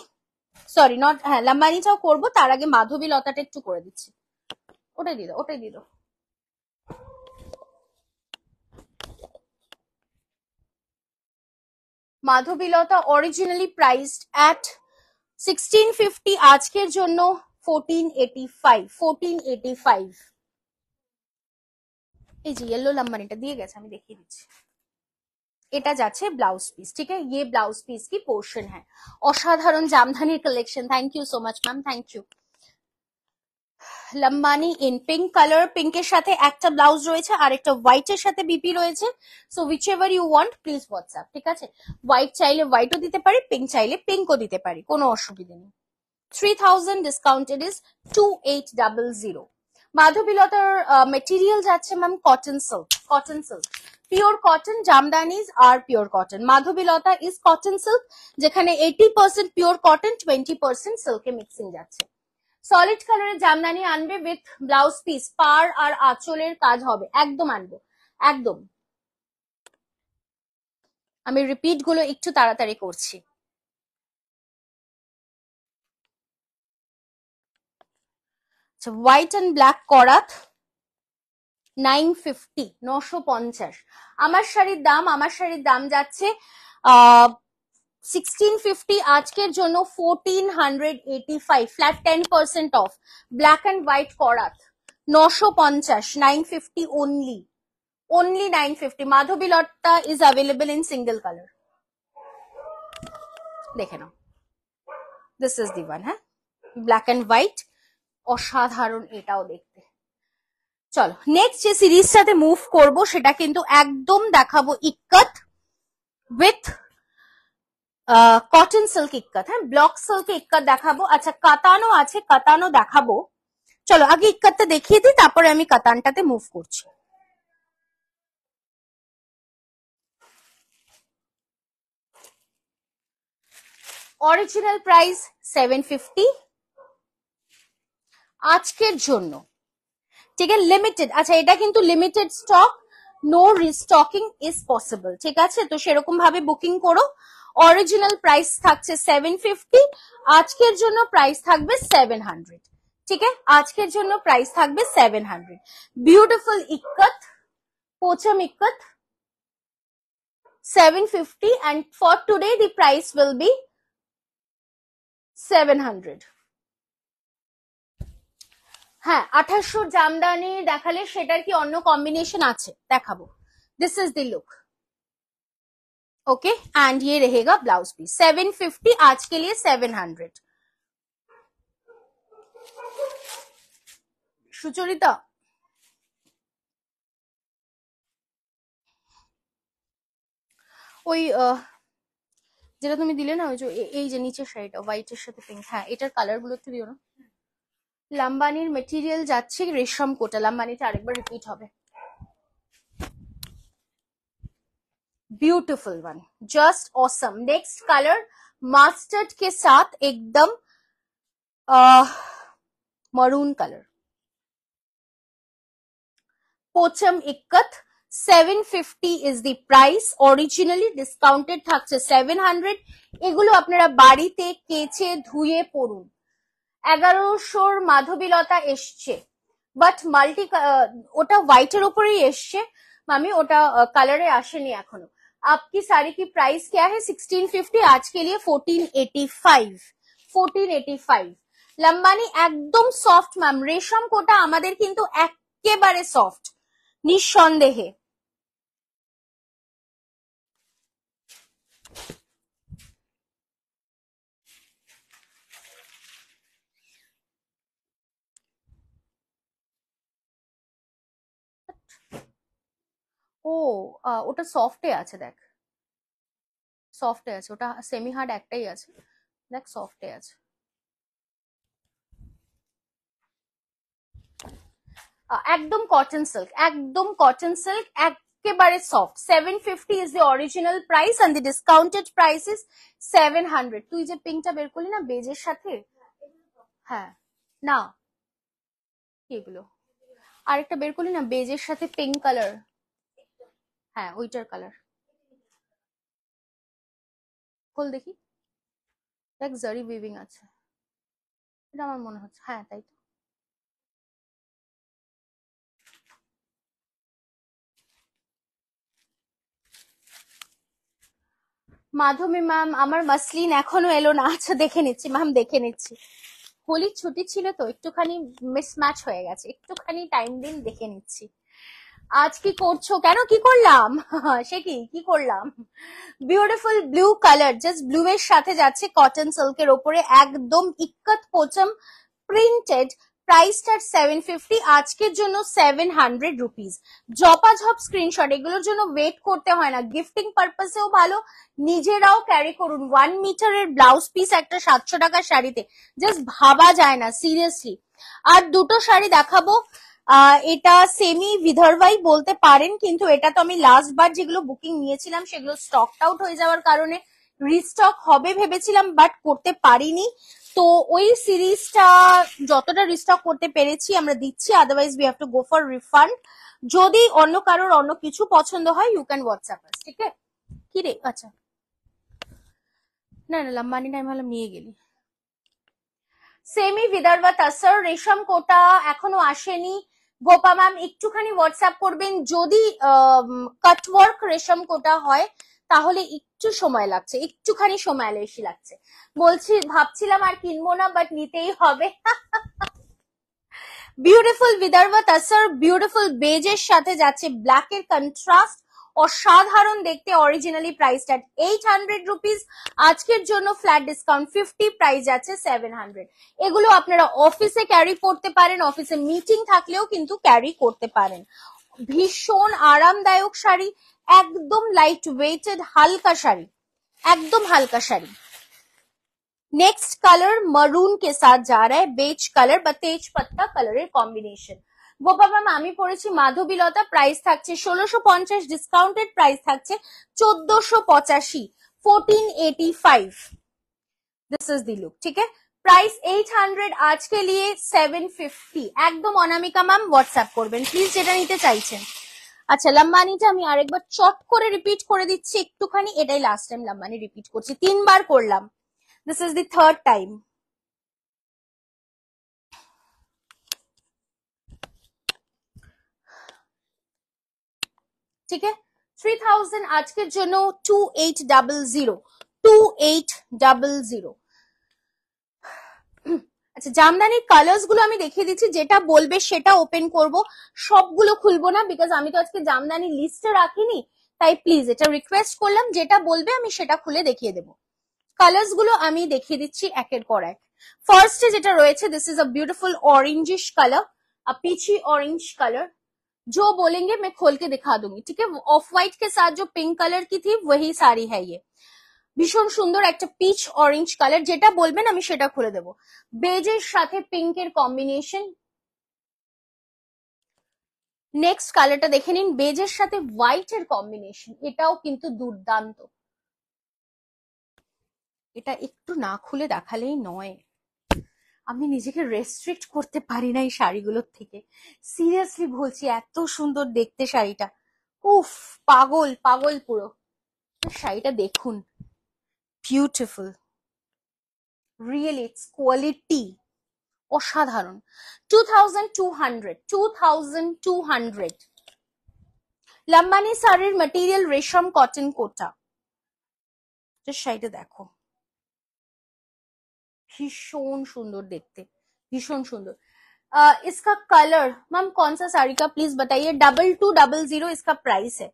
A: সরি নট, হ্যাঁ লাম্বানিটাও করবো, তার আগে মাধবী লতাটা একটু করে দিচ্ছি। ওটাই দিল, ওটাই দিল। মাধবীলতা অরিজিনালি প্রাইসড অ্যাট 1650, আজকের জন্য 1485, 1485। এই যে ইয়েলো লাম্বানিটা দিয়ে গেছে, আমি দেখিয়ে দিচ্ছি, এটা যাচ্ছে ব্লাউজ পিস, ঠিক আছে? ये ব্লাউজ পিস কি পোর্শন है। অসাধারণ জামদানির collection, thank you so much ma'am, thank you. Lambani in pink colour, পিঙ্কের সাথে একটা ব্লাউজ রয়েছে আর একটা হোয়াইটের সাথে বিপি রয়েছে, so whichever you want please WhatsApp, ঠিক আছে? হোয়াইট চাইলে হোয়াইটও দিতে পারি, পিঙ্ক চাইলে পিঙ্কও দিতে পারি, কোনো অসুবিধা নেই। 3000 ডিসকাউন্টেড ইজ 2800। মাধবীলতার মেটেরিয়াল যাচ্ছে ma'am cotton silk, cotton silk, pure cotton, Jamdanis আর পিওর কটন। মাধবীলতা ইজ কটন সিল্ক, যেখানে 80% পিওর কটন, 20% সিল্কে মিক্সিং যাচ্ছে। সলিড কালারের জামদানি আনবে উইথ ব্লাউজ পিস, পার আর আঁচলের কাজ হবে, একদম আনবো, একদম। আমি রিপিট গুলো একটু তাড়াতাড়ি করছি। হোয়াইট অ্যান্ড ব্ল্যাক করাত 950, 950। আমার শাড়ির দাম যাচ্ছে 1650, আজকের জন্য 1485, flat 10% of. Black and white করাত 950, 950 only, only 950। Madhabilata is available in single color, দেখে নাও, দিস ইজ দি ওয়ান, হ্যাঁ, ব্ল্যাক অ্যান্ড হোয়াইট, অসাধারণ এটাও দেখতে। চলো নেক্সট যে সিরিজটাতে মুভ করব সেটা কিন্তু একদম দেখাবো ইক্কত উইথ কটন সিল্ক ইক্কাত, হ্যাঁ ব্লক সিল্ক ইক্কাত দেখাবো। আচ্ছা কাতানো আছে, কাতানো দেখাবো। চলো আগে ইক্কাতটা দেখিয়ে দিই, তারপরে আমি কাতানটাতে মুভ করছি। অরিজিনাল প্রাইস 750 আজকের জন্য, ঠিক আছে লিমিটেড। আচ্ছা এটা কিন্তু limited stock, no restocking is possible, ঠিক আছে তো সেরকম ভাবে বুকিং করো। অরিজিনাল প্রাইস থাকছে 750, আজকের জন্য প্রাইস থাকবে 700, ঠিক আছে আজকের জন্য প্রাইস থাকবে 700। Beautiful Ikkat, Pocham Ikkat 750 and for today the price will be 700। হ্যাঁ 2800 জামদানি দেখালে সেটার কি অন্য কম্বিনেशन আছে দেখাবো। This is the look, okay and ये रहेगा ब्लाउज पीस 750, आज के लिए 700। সুচরিতা ওই যেটা তুমি দিলে না, ওই যে এই যে নিচের শাড়িটা হোয়াইটের সাথে পিঙ্ক, হ্যাঁ এটার কালার গুলো একটু দিও না। লাম্বানির মেটেরিয়াল যাচ্ছে রেশম কোটা, লাম্বানিটা আরেকবার রিপিট হবে। Beautiful one, just awesome. Next colour mustard के साथ एकदम maroon colour, Pocham Ikkat 750 is the price, originally discounted থাকছে 700। এগুলো আপনারা বাড়িতে কেচে ধুয়ে পরুন। 1100 মাধবীলতা এসছে, বাট মাল্টি ওটা হোয়াইটের উপরেই এসছে মামি, ওটা কালারে আসেনি এখনো। आपकी साड़ी की प्राइस क्या है 1650, आज के लिए 1485। 1485 লম্বানি একদম সফট ম্যাম, রেশম কোটা আমাদের কিন্তু একেবারে সফট নিঃসন্দেহে। ও ওটা সফটে আছে দেখ, সফটে আছে ওটা, সেমি হার্ড একটাই আছে দেখ, সফটে আছে। একদম কটন সিল্ক, একদম কটন সিল্ক, একেবারে soft. 750 is the original price and the discounted price is 700। তুই যে পিঙ্কটা বের করলি না বেজের সাথে, হ্যাঁ না এগুলো আরেকটা বের করলি না বেজের সাথে পিঙ্ক কালার, হ্যাঁ ওইটার কালার খোল দেখি, দেখ জারি উইভিং আছে, এটা আমার মনে হচ্ছে, হ্যাঁ তাই তো। মাধবী ম্যাম আমার মাসলিন এখনো এলো না, আচ্ছা দেখে নিচ্ছি ম্যাম, দেখে নিচ্ছি। হোলির ছুটি ছিল তো একটুখানি মিসম্যাচ হয়ে গেছে, একটুখানি টাইম দিন, দেখে নিচ্ছি। আজ কি করছো, কেন কি করলাম সে কি করলাম। Beautiful blue colour, just blue এর সাথে যাচ্ছে কটন সিল্কের ওপরে, একদম ইক্কত পোচম প্রিন্টেড, প্রাইসটা 750, আজকের জন্য 700 রুপিস। ঝপাঝপ স্ক্রিনশট, এগুলোর জন্য ওয়েট করতে হয় না, গিফটিং পারপাসেও ভালো, নিজেরাও ক্যারি করুন। 1 মিটারের ব্লাউজ পিস একটা 700 টাকার শাড়িতে জাস্ট ভাবা যায় না সিরিয়াসলি। আর দুটো শাড়ি দেখাবো, এটা সেমি বিদর্ভাই বলতে পারেন, কিন্তু এটা তো আমি লাস্ট বার যেগুলো বুকিং নিয়েছিলাম সেগুলো স্টক আউট হয়ে যাওয়ার কারণে রিস্টক হবে ভেবেছিলাম, বাট করতে পারিনি। তো ওই সিরিজটা যতটা রিস্টক করতে পেরেছি আমরা দিচ্ছি, otherwise we have to go for refund. যদি অন্য কারোর অন্য কিছু পছন্দ হয় ইউ ক্যান হোয়াটসঅ্যাপ আস, ঠিক আছে। কি রে, আচ্ছা না না লাম্বানি টাইম হলাম নিয়ে গেলি। সেমি বিদর্ভা তাসার রেশম কোটা এখনো আসেনি, গোপা ম্যাম একটুখানি হোয়াটসঅ্যাপ করবেন। যদি কাটওয়ার্ক রেশম কোটা হয় তাহলে একটু সময় লাগছে, একটুখানি সময় বেশি লাগছে। বলছি ভাবছিলাম আর কিনবো না, বাট নিতেই হবে। বিউটিফুল বিদর্ভা তাসার, বিউটিফুল বেজের সাথে যাচ্ছে ব্ল্যাকের কন্ট্রাস্ট, অসাধারণ দেখতে। অরিজিনালি প্রাইস অ্যাট 800 রুপিস, আজকের জন্য ফ্ল্যাট ডিসকাউন্ট 50, প্রাইস আছে 700। এগুলো আপনারা অফিসে ক্যারি করতে পারেন, অফিসে মিটিং থাকলেও কিন্তু ক্যারি করতে পারেন। ভীষণ আরামদায়ক শাড়ি, একদম লাইট ওয়েটেড হালকা শাড়ি, एकदम हल्का शाड़ी। नेक्स्ट कलर मरून के साथ जा रहा है, बेज कलर বা তেজ পাত্তা কালারের কম্বিনেশন। গোপা ম্যাম আমি পড়েছি মাধবীলতা, প্রাইস থাকছে 1650, ডিসকাউন্টেড প্রাইস থাকছে 1485, 1485। दिस इज द लुक, ठीक है। प्राइस 800, आज के लिए 750। একদম অনামিকা ম্যাম হোয়াটসঅ্যাপ করবেন প্লিজ যেটা নিতে চাইছেন। আচ্ছা লম্বানিটা আমি আরেকবার চট করে রিপিট করে দিচ্ছি একটুখানি, এটাই লাস্ট টাইম লম্বানি রিপিট করছি, 3 বার করলাম, this is the third time. ঠিক আছে 3000 আজকের জন্য 2800, 2800। আচ্ছা জামদানির কালার্স গুলো আমি দেখিয়ে দিচ্ছি, যেটা বলবে সেটা ওপেন করব, সবগুলো খুলবো না বিকজ আমি তো আজকে জামদানি লিস্টে রাখিনি, তাই প্লিজ এটা রিকোয়েস্ট করলাম, যেটা বলবে আমি সেটা খুলে দেখিয়ে দেবো। কালার্স গুলো আমি দেখিয়ে দিচ্ছি একের পর এক। ফার্স্টে যেটা রয়েছে, this is a beautiful orangish colour, a peachy orange colour, जो बोलेंगे मैं खोल के दिखा दूंगी, ठीक है। ऑफ व्हाइट के साथ जो पिंक कलर की थी वही साड़ी है ये, ভীষণ সুন্দর একটা পিচ অরেঞ্জ কালার, যেটা বলবেন আমি সেটা খুলে দেবো। বেজের সাথে পিঙ্কের কম্বিনেশন। নেক্সট কালারটা দেখে নিন, বেজের সাথে হোয়াইট এর কম্বিনেশন, এটাও কিন্তু দুর্দান্ত। এটা একটু না খুলে দেখালেই নয়, আমি নিজেকে রেস্ট্রিক্ট করতে পারি না এই শাড়িগুলোর থেকে, সিরিয়াসলি বলছি, এত সুন্দর দেখতে শাড়িটা, উফ পাগল পাগল পুরো। শাড়িটা দেখুন, বিউটিফুল, রিয়েলি ইটস কোয়ালিটি অসাধারণ। 2200, 2200। লম্বানি শাড়ির ম্যাটেরিয়াল রেশম কটন কোটা, শাড়িটা দেখো, ভীষণ সুন্দর দেখতে, भीषण सुंदर। इसका कलर मैम कौन सा साड़ी का प्लीज बताइए। 2200 इसका प्राइस है।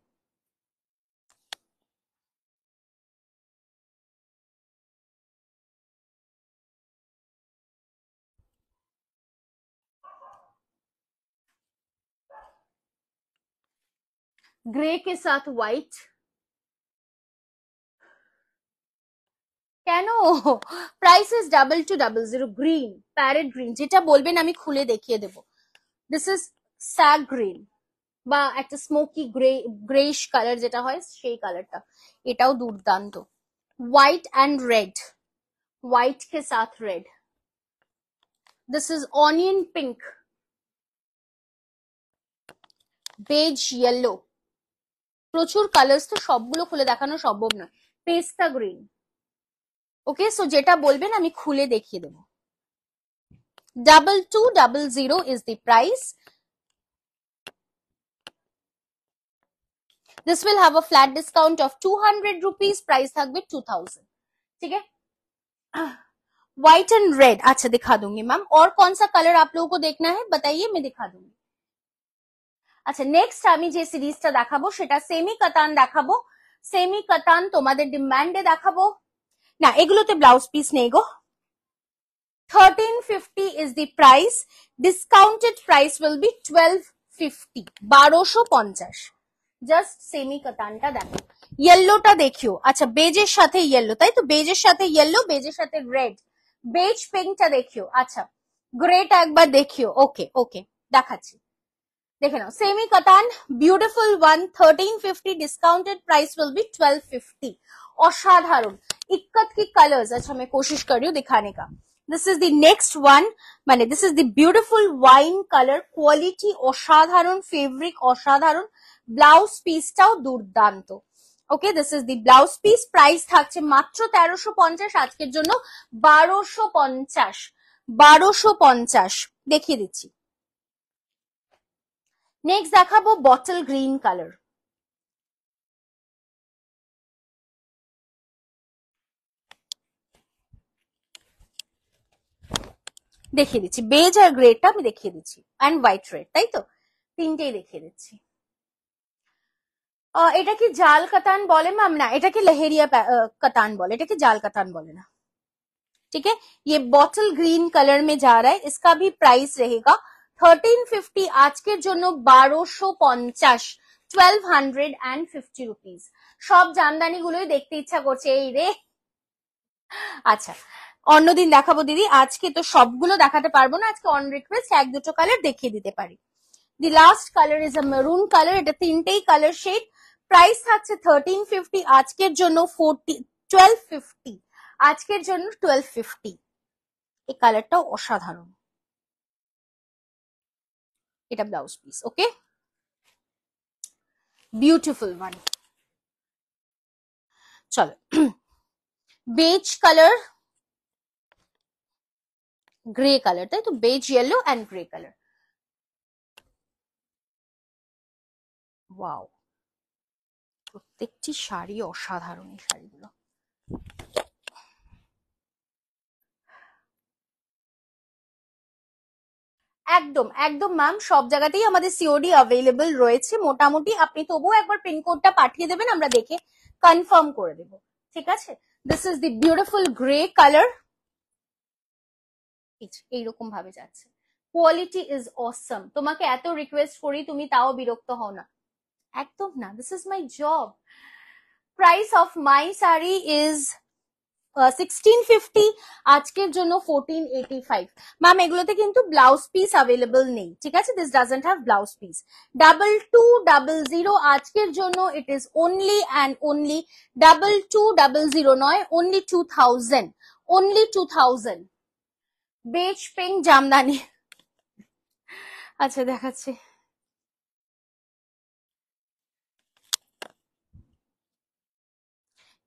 A: ग्रे के साथ व्हाइट, কেন price is 2200। Green, parrot green, যেটা বলবেন আমি খুলে দেখিয়ে দেব। দিস ইজ স্যাগ গ্রিন বা একটা স্মোকি গ্রে, গ্রেইশ কালার যেটা হয় সেই কালারটা, এটাও দুর্দান্ত। হোয়াইট এন্ড রেড, হোয়াইট के साथ red, this is onion pink, beige yellow, প্রচুর কালার্স, তো সবগুলো খুলে দেখানো সম্ভব নয়। পেস্তা গ্রিন, ওকে, সো যেটা বলবেন আমি খুলে দেখিয়ে দেবো। 2200 is the price. This will have a flat discount of 200 rupees, price থাকবে 2000, ठीक है। व्हाइट एंड रेड, अच्छा दिखा दूंगी मैम, और कौन सा कलर आप लोगों को देखना है बताइए, मैं दिखा दूंगी। আচ্ছা নেক্সট আমি যে সিরিজটা দেখাবো সেটা সেমি কাতান দেখাবো। সেমি কাতান তোমাদের ডিমান্ডে দেখাবো না, এগুলোতে ব্লাউজ পিস নেই গো। 1350 is the price, discounted price will be 1250, 1250। Just semi কাতানটা দেখো, ইয়েলোটা দেখিও। আচ্ছা বেজের সাথে ইয়েলো, তাই তো, বেজের সাথে ইয়েলো, বেজের সাথে রেড, বেজ পিঙ্কটা দেখিও। আচ্ছা গ্রেটা একবার দেখিও। ওকে ওকে দেখাচ্ছি, দেখে নাও। সেমি কাতান beautiful one, 1350, discounted price will be 1250। অসাধারণ इक्कत की कलर्स। अच्छा मैं कोशिश कर रही हूँ दिखाने का। This is the next one, মানে this is the beautiful wine colour, quality অসাধারণ, ফেব্রিক অসাধারণ, ব্লাউজ পিসটাও দুর্দান্ত। Okay this is the blouse piece, price থাকছে মাত্র 1350, আজকের জন্য 1250, 1250 দেখিয়ে দিচ্ছি। নেক্সট দেখাবো বটল গ্রিন কালার, দেখিয়ে দিচ্ছি। বেজ আর গ্রেটা আমি দেখিয়ে দিচ্ছি, অ্যান্ড হোয়াইট রেড, তাই তো, তিনটেই দেখিয়ে দিচ্ছি। এটা কি জাল কাতান বলে ম্যাম? না, এটাকে লেহেরিয়া কাতান বলে, এটাকে জাল কাতান বলে না, ठीक है। ये बॉटल ग्रीन कलर में जा रहा है, इसका भी प्राइस रहेगा 1350, আজকের জন্য 1250, 1250 रुपीज। সব জামদানি গুলোই দেখতে ইচ্ছা করছে এই রে। আচ্ছা অন্যদিন দেখাবো দিদি, আজকে তো সবগুলো দেখাতে পারবো না, আজকে অন রিকোয়েস্ট এক দুটো কালার দেখিয়ে দিতে পারি। The last colour is a maroon colour, এটা তিনটেই কালার শেড, প্রাইস থাকছে 1350, আজকের জন্য 1250, আজকের জন্য 1250। এই কালারটাও অসাধারণ, এটা blouse piece. Okay, beautiful one. চলো বেজ কালার, গ্রে কালার, তাই তো, beige yellow and grey colour. Wow, প্রত্যেকটি শাড়ি অসাধারণ, এই শাড়িগুলো। একদম একদম ম্যাম, সব জায়গাতেই আমাদের সিওডি অ্যাভেলেবল রয়েছে মোটামুটি, আপনি তবুও একবার পিনকোডটা পাঠিয়ে দেবেন, আমরা দেখে কনফার্ম করে দেব, ঠিক আছে। This is the beautiful grey colour, এইরকম ভাবে যাচ্ছে, কোয়ালিটি ইজ অসম। তোমাকে এত রিকোয়েস্ট করি, তুমি তাও বিরক্ত হও না, একদম না, this is my job. Price of my sari is 1650, আজকের জন্য 1485। ম্যাম এগুলোতে কিন্তু ব্লাউজ পিস অ্যাভেলেবল নেই, ঠিক আছে, this doesn't have blouse piece. 2200, আজকের জন্য it is only and only 2200, নয়, only 2000, only 2000। Beige pink Jamdani, আচ্ছা দেখাচ্ছি।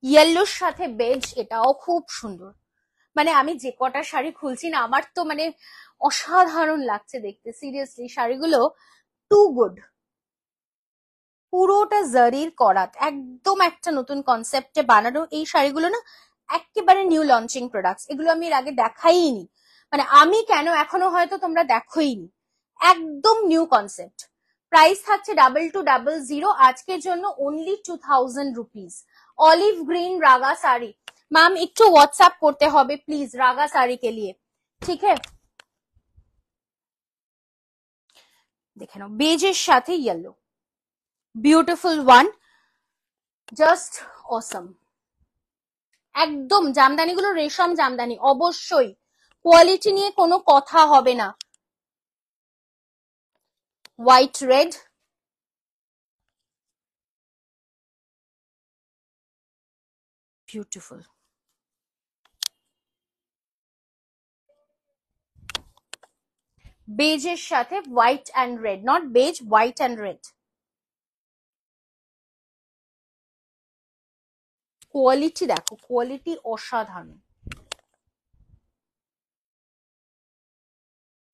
A: ইয়েলোর সাথে বেজ, এটাও খুব সুন্দর, মানে আমি যে কটা শাড়ি খুলছি না, আমার তো মানে অসাধারণ লাগছে দেখতে, সিরিয়াসলি শাড়িগুলো টু গুড। পুরোটা জারির করাত, একদম একটা নতুন কনসেপ্টে বানানো এই শাড়িগুলো না, একেবারে নিউ লঞ্চিং প্রোডাক্টস, এগুলো আমি এর আগে দেখাইনি, মানে আমি কেন, এখনো হয়তো তোমরা দেখোইনি, একদম নিউ কনসেপ্ট। প্রাইস থাকছে 2200, আজকের জন্য only 2000 rupees. Olive green Raga sari, ma'am একটু হোয়াটসঅ্যাপ করতে হবে প্লিজ রাগা শাড়ি के लिए, ঠিক है। দেখে নাও, বেজের সাথে ইয়েলো, বিউটিফুল ওয়ান, জাস্ট অসম। একদম জামদানিগুলো রেশম জামদানি, অবশ্যই কোয়ালিটি নিয়ে কোনো কথা হবে না। White red, beautiful. বেজের সাথে white and red, not beige, white and red, quality দেখো, কোয়ালিটি অসাধারণ।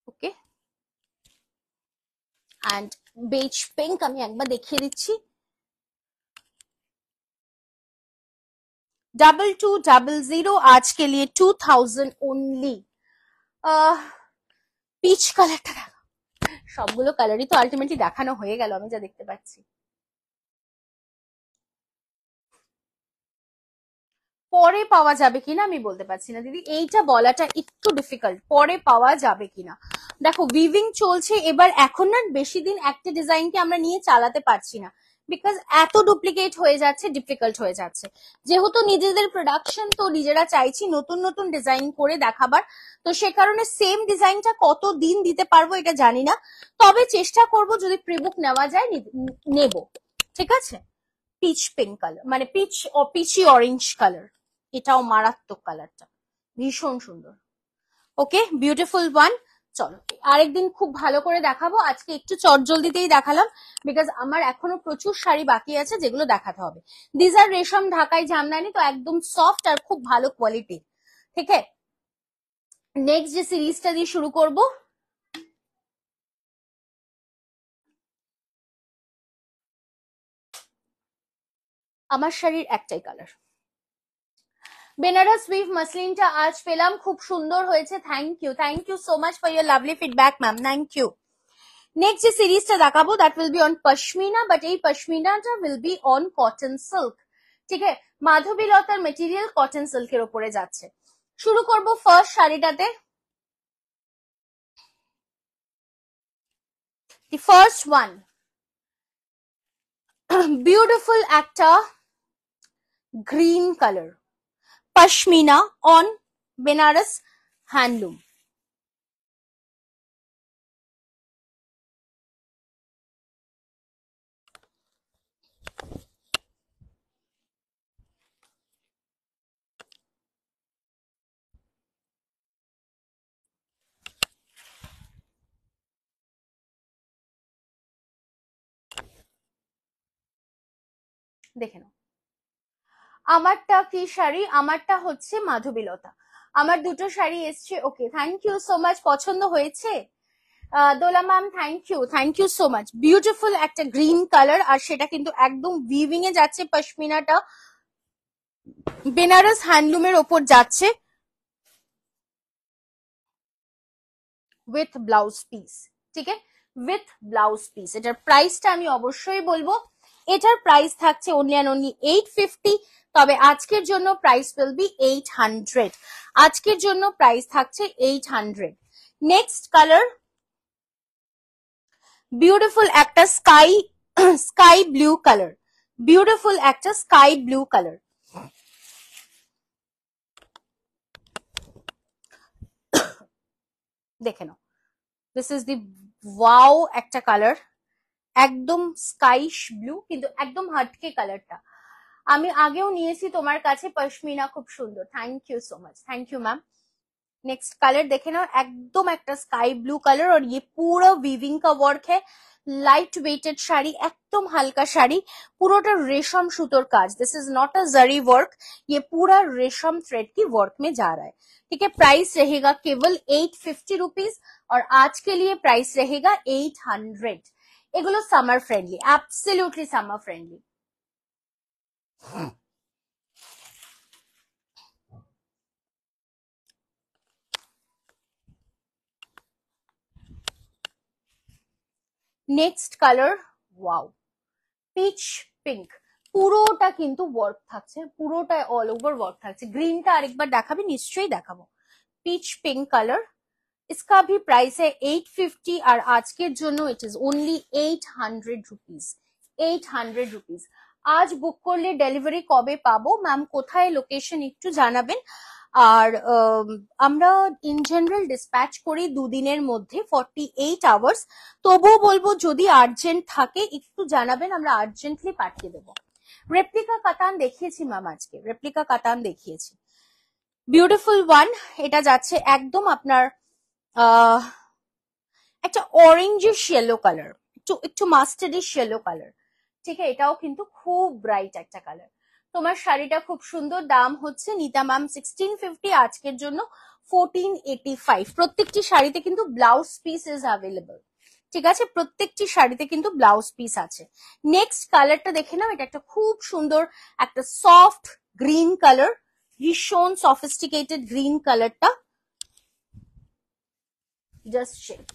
A: ওকে, অ্যান্ড বেজ পিঙ্ক আমি একবার দেখিয়ে দিচ্ছি, 2200, आज के लिए 2000 ओनली। পিচ কালারটা দেখো, সবগুলো কালারই তো আলটিমেটলি দেখানো হয়ে গেল আমি যা দেখতে পাচ্ছি। পরে পাওয়া যাবে কিনা আমি বলতে পারছি না দিদি, এইটা বলাটা একটু ডিফিকাল্ট, পরে পাওয়া যাবে কিনা। দেখো উইভিং চলছে, এবার এখন না বেশি দিন একটা ডিজাইনকে আমরা নিয়ে চালাতে পারছি না, বিকজ এত ডুপ্লিকেট হয়ে যাচ্ছে, ডিফিকাল্ট হয়ে যাচ্ছে, যেহেতু নিজেদের প্রোডাকশন, তো নিজেরা চাইছি নতুন নতুন ডিজাইন করে দেখাবার, তো সে কারণে সেম ডিজাইনটা কত দিন দিতে পারবো এটা জানি না, তবে চেষ্টা করব যদি প্রিবুক নেওয়া যায় নেব, ঠিক আছে। পিচ পিঙ্ক কালার, মানে পিচি অরেঞ্জ কালার, এটাও মারাত্মক কালারটা, ভীষণ সুন্দর। ওকে, বিউটিফুল ওয়ান। চলো আরেকদিন খুব ভালো করে দেখাবো, আজকে একটু চটজলদিতেই দেখালাম, বিকজ আমার এখনো প্রচুর শাড়ি বাকি আছে যেগুলো দেখাতে হবে। দিস আর রেশম ঢাকাই জামদানি, তো একদম সফট আর খুব ভালো কোয়ালিটির, ঠিক আছে। নেক্সট যে সিরিজটা দিয়ে শুরু করব, আমার শাড়ির একটাই কালার, বেনারস উইভ মাসলিনটা আজ পেলাম, খুব সুন্দর হয়েছে, thank you so much for your lovely feedback ma'am, thank you. Next যে সিরিজটা দেখাবো that will be on pashmina, but এই পশমিনাটা will be on cotton silk, ঠিক আছে, মাধবীলতার মেটেরিয়াল কটন সিল্কের উপরে যাচ্ছে। শুরু করব ফার্স্ট শাড়িটাতে, দি ফার্স্ট ওয়ান, বিউটিফুল একটা green color, pashmina on Benares handloom. দেখে নাও, আমারটা কি শাড়ি? আমারটা হচ্ছে মাধবীলতা। আমার দুটো শাড়ি এসছে। Okay, thank you so much. পছন্দ হয়েছে Dola ma'am? Thank you so much. Beautiful একটা গ্রিন কালার, আর সেটা কিন্তু একদম উইভিং এ যাচ্ছে। পশমিনাটা বেনারস হ্যান্ডলুমের ওপর যাচ্ছে উইথ ব্লাউজ পিস। ঠিক আছে, উইথ ব্লাউজ পিস। এটার প্রাইসটা আমি অবশ্যই বলবো। এটার প্রাইস থাকছে অনলি অ্যান্ড অনলি 850। তবে আজকের জন্য প্রাইস উইল বি 800। আজকের জন্য প্রাইস থাকছে 800। নেক্সট কালার, বিউটিফুল একটা স্কাই ব্লু কালার। বিউটিফুল একটা স্কাই ব্লু কালার। দেখে নাও, দিস ইজ দি ওয়াও একটা কালার, একদম স্কাইশ ব্লু, কিন্তু একদম হাটকে কালারটা। আমি আগেও নিয়েছি তোমার কাছে পশমিনা, খুব সুন্দর। Thank you so much, thank you ma'am. Next colour देखे ना, एकदम एक स्काई ब्लू कलर, और ये पूरा वीविंग का वर्क है। लाइट वेटेड शाड़ी, एकदम हल्का शाड़ी, পুরোটা রেশম সুতোর কাজ। This is not a zari work, ये पूरा रेशम थ्रेड की वर्क में जा रहा है। ठीक है, प्राइस रहेगा केवल 850 रुपीज, और आज के लिए प्राइस रहेगा 800। এগুলো summer friendly, absolutely summer friendly. Next colour, wow, pitch pink. পুরোটা কিন্তু ওয়ার্ক থাকছে, পুরোটা অল ওভার ওয়ার্ক থাকছে। গ্রিনটা আরেকবার দেখাবি? নিশ্চয়ই দেখাবো। পিচ পিঙ্ক কালার, इसका भी प्राइस है 850, और आज के জন্য it is only 800 rupees. 800 rupees. আজ বুক করলে ডেলিভারি কবে পাবো ম্যাম? কোথায় লোকেশন একটু জানাবেন। আর আমরা ইন জেনারেল ডিসপ্যাচ করি দুদিনের মধ্যে, 48 আওয়ার্স। তবুও বলবো যদি আর্জেন্ট থাকে একটু জানাবেন, আমরা আর্জেন্টলি পাঠিয়ে দেবো। রেপ্লিকা কাতান দেখিয়েছি ম্যাম আজকে, রেপ্লিকা কাতান দেখিয়েছি। বিউটিফুল ওয়ান, এটা যাচ্ছে একদম আপনার একটা অরেঞ্জিশ ইয়েলো কালার, একটু একটু মাস্টার্ডিশ ইয়েলো কালার। ঠিক আছে, এটাও কিন্তু খুব ব্রাইট একটা কালার। তোমার শাড়িটা খুব সুন্দর। দাম হচ্ছে নিতা ম্যাম 1650, আজকের জন্য 1485। প্রত্যেকটি শাড়িতে কিন্তু ব্লাউজ পিস ইজ অ্যাভেলেবল। ঠিক আছে, প্রত্যেকটি শাড়িতে কিন্তু ব্লাউজ পিস আছে। নেক্সট কালারটা দেখে নাও, এটা একটা খুব সুন্দর একটা সফট গ্রিন কালার, ভীষণ সফিস্টিকেটেড গ্রিন কালারটা। Just check.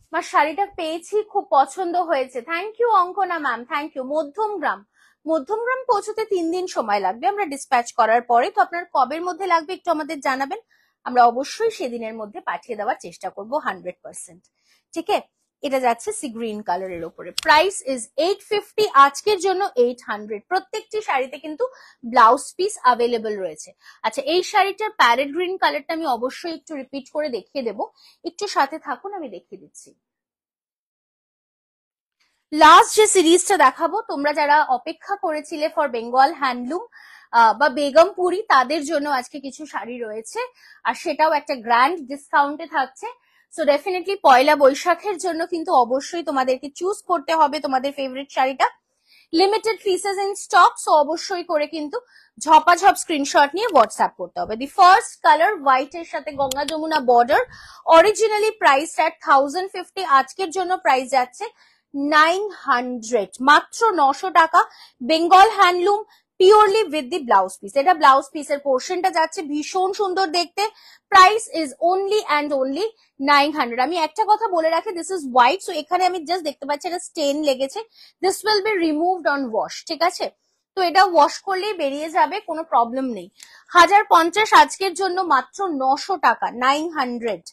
A: আমার শাড়িটা পেয়েছি, খুব পছন্দ হয়েছে। Thank you Ankana ma'am, thank you. Madhyamgram, Madhyamgram পৌঁছতে 3 দিন সময় লাগবে আমরা ডিসপ্যাচ করার পরে। তো আপনার কবের মধ্যে লাগবে একটু আমাদের জানাবেন, আমরা অবশ্যই সেদিনের মধ্যে পাঠিয়ে দেওয়ার চেষ্টা করব 100%। ঠিক আছে, এটা যাচ্ছে সি গ্রিন কালারের উপরে। প্রাইস ইজ 850, আজকের জন্য 800। প্রত্যেকটি শাড়িতে কিন্তু ব্লাউজ পিস অ্যাভেলেবল রয়েছে। আচ্ছা, এই শাড়িটার প্যারেট গ্রিন কালারটা আমি অবশ্যই একটু রিপিট করে দেখিয়ে দেবো, একটু সাথে থাকুন, আমি দেখিয়ে দিচ্ছি। লাস্ট যে সিরিজটা দেখাবো, তোমরা যারা অপেক্ষা করেছিলে ফর বেঙ্গল হ্যান্ডলুম বা বেগমপুরি, তাদের জন্য আজকে কিছু শাড়ি রয়েছে, আর সেটাও একটা গ্র্যান্ড ডিসকাউন্টে থাকছে। সো ডেফিনেটলি পয়লা বৈশাখের জন্য কিন্তু অবশ্যই তোমাদেরকে চুজ করতে হবে তোমাদের ফেভারিট শাড়িটা। Limited pieces in stock, so অবশ্যই করে কিন্তু ঝপাঝপ স্ক্রিনশট নিয়ে হোয়াটসঅ্যাপ করতে হবে। দি ফার্স্ট কালার হোয়াইট এর সাথে Ganga Jamuna border, originally price at 1050, আজকের জন্য প্রাইস যাচ্ছে 900, মাত্র 900 টাকা। Bengal handloom, purely with the blouse piece. এটা ব্লাউজ পিসের পোর্শনটা যাচ্ছে, ভীষণ সুন্দর দেখতে। Price is only and only 900। আমি একটা কথা বলে রাখি, দিস ইজ হোয়াইট, সো এখানে আমি জাস্ট দেখতে পাচ্ছি একটা স্টেন লেগেছে। This will B removed on wash. ঠিক আছে, তো এটা ওয়াশ করলেই বেরিয়ে যাবে, কোনো প্রবলেম নেই। 1050 আজকের জন্য মাত্র 900 টাকা, 900।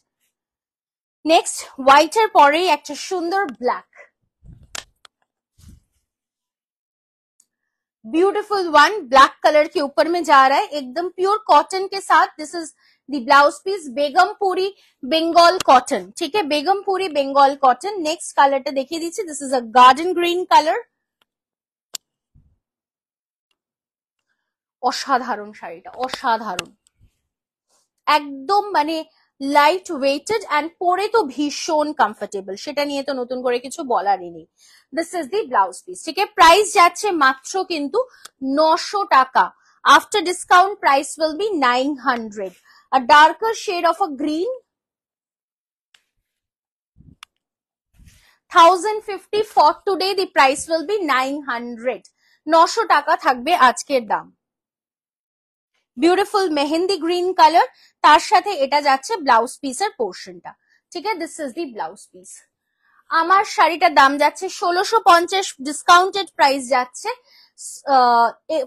A: নেক্সট হোয়াইট এর পরেই একটা সুন্দর black. Beautiful one, black colour के ऊपर में जा रहा है, एकदम प्योर कॉटन के साथ. This is the blouse piece, Begampuri Bengal cotton. ठीक है, बेगमपुरी बेंगल कॉटन. नेक्स्ट কালারটা দেখিয়ে দিচ্ছি. This is a garden green colour. অসাধারণ শাড়িটা, অসাধারণ, একদম মানে লাইট ওয়েটেড অ্যান্ড পরে তো ভীষণ কমফোর্টেবল, সেটা নিয়ে তো নতুন করে কিছু বলারই নেই. This is the blouse piece. ঠিক আছে, প্রাইস যাচ্ছে মাত্র কিন্তু 900 টাকা. After discount price will be 900. A darker shade of a green, 1050. For today the price will be 900. 900 টাকা থাকবে আজকের দাম. বিউটিফুল মেহেন্দি গ্রিন কালার, তার সাথে এটা যাচ্ছে ব্লাউজ পিসের পোর্শনটা. ঠিক আছে, this is the blouse piece. আমার শাড়িটার দাম যাচ্ছে 1650, ডিসকাউন্টেড প্রাইস যাচ্ছে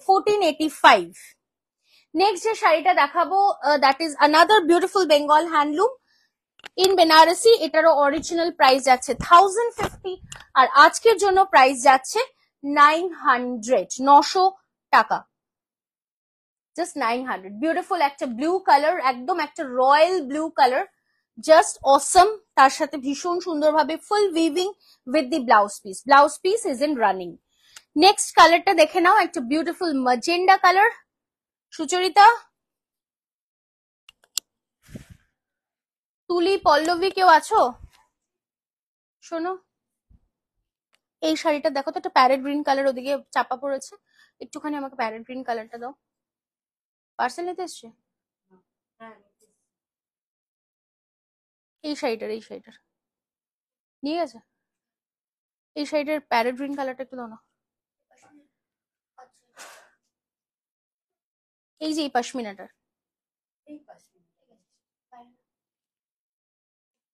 A: 1485. নেক্সট যে শাড়িটা দেখাবো, that is another beautiful Bengal handloom in Benarasi. এটারও অরিজিনাল প্রাইস যাচ্ছে 1050, আর আজকের জন্য প্রাইস যাচ্ছে 900, 900 টাকা, জাস্ট 900. বিউটিফুল একটা ব্লু কালার, একদম একটা royal blue colour, just awesome. তার সাথে ভীষণ সুন্দরভাবে full weaving with the blouse piece. Blouse piece is in running. Next কালারটা দেখে নাও, একটা বিউটিফুল ম্যাজেন্ডা কালার. সুচরিতা, তুলি, পল্লবী কেউ আছো? শোনো, এই শাড়িটা দেখো তো, একটা প্যারেট গ্রিন কালার ওদিকে চাপা পড়েছে, একটুখানি আমাকে প্যারেট গ্রিন কালারটা দাও. পার্সেল নিতে এসছে? এই শাড়িটার নিয়ে গেছে. এই শাড়িটার প্যারেট গ্রিন কালারটা একটু দাও না. এই যে এই পশমিনাটার,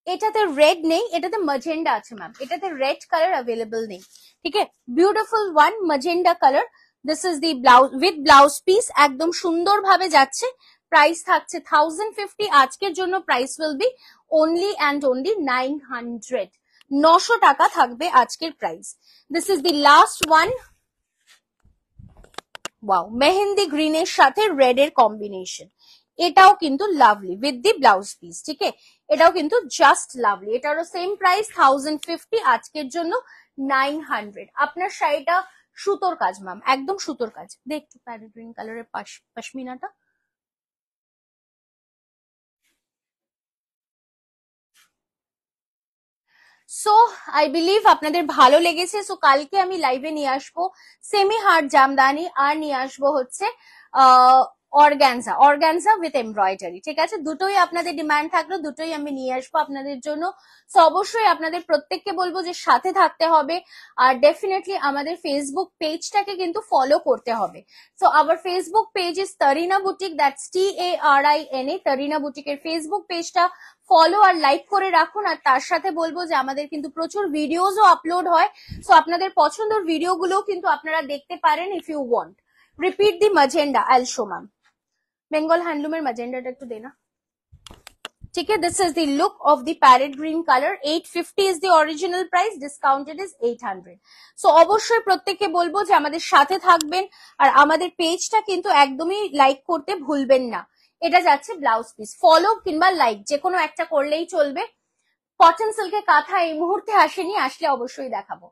A: এটাতে রেড নেই, এটাতে ম্যাজেন্ডা আছে ম্যাম, এটাতে রেড কালার অ্যাভেলেবল নেই. ঠিক আছে, beautiful one magenta colour. This is the blouse with blouse piece, একদম সুন্দর ভাবে যাচ্ছে. প্রাইস থাকছে 1050. আজকের জন্য price will be only and only 900. 900 টাকা থাকবে আজকের price. This is the last one. Wow, mehendi গ্রিনের সাথে রেড এর কম্বিনেশন, এটাও কিন্তু lovely with the blouse piece. ঠিক আছে, এটাও কিন্তু জাস্ট লাভলি. এটারও সেম প্রাইস 1050, আজকের জন্য 900. আপনার শাড়িটা সুতোর কাজ ম্যাম, একদম সুতোর কাজ. দেখ একটু প্যারেট গ্রিন কালারের পশমিনাটা. সো আই বিলিভ আপনাদের ভালো লেগেছে. সো কালকে আমি লাইভে নিয়ে আসবো সেমি হার্ড জামদানি, আর নিয়ে আসবো হচ্ছে অর্গানজা উইথ এমব্রয়ডারি. ঠিক আছে, দুটোই আপনাদের ডিমান্ড থাকলো, দুটোই আমি নিয়ে আসবো আপনাদের জন্য. সো অবশ্যই আপনাদের প্রত্যেককে বলবো যে সাথে থাকতে হবে, আর ডেফিনেটলি আমাদের ফেসবুক পেজটাকে কিন্তু ফলো করতে হবে. So our Facebook page is Tarina boutique, that's TARINA. Tarina বুটিকের ফেসবুক পেজটা ফলো আর লাইক করে রাখুন. আর তার সাথে বলবো যে আমাদের কিন্তু প্রচুর ভিডিওসও আপলোড হয়, সো আপনাদের পছন্দের ভিডিওগুলো কিন্তু আপনারা দেখতে পারেন if you want. Repeat the magenta, I'll show ma'am. Bengal হ্যান্ডলুমের ম্যাজেন্ডাটা একটু দে না. ঠিক আছে, this is the look of the parrot green colour. 850 is the original price, discounted is 800. So অবশ্যই প্রত্যেককে বলবো যে আমাদের সাথে থাকবেন, আর আমাদের পেজটা কিন্তু একদমই লাইক করতে ভুলবেন না. এটা যাচ্ছে ব্লাউজ পিস. ফলো কিংবা লাইক যে কোনো একটা করলেই চলবে. কটন সিল্কের কাঁথা এই মুহূর্তে আসেনি, আসলে অবশ্যই দেখাবো.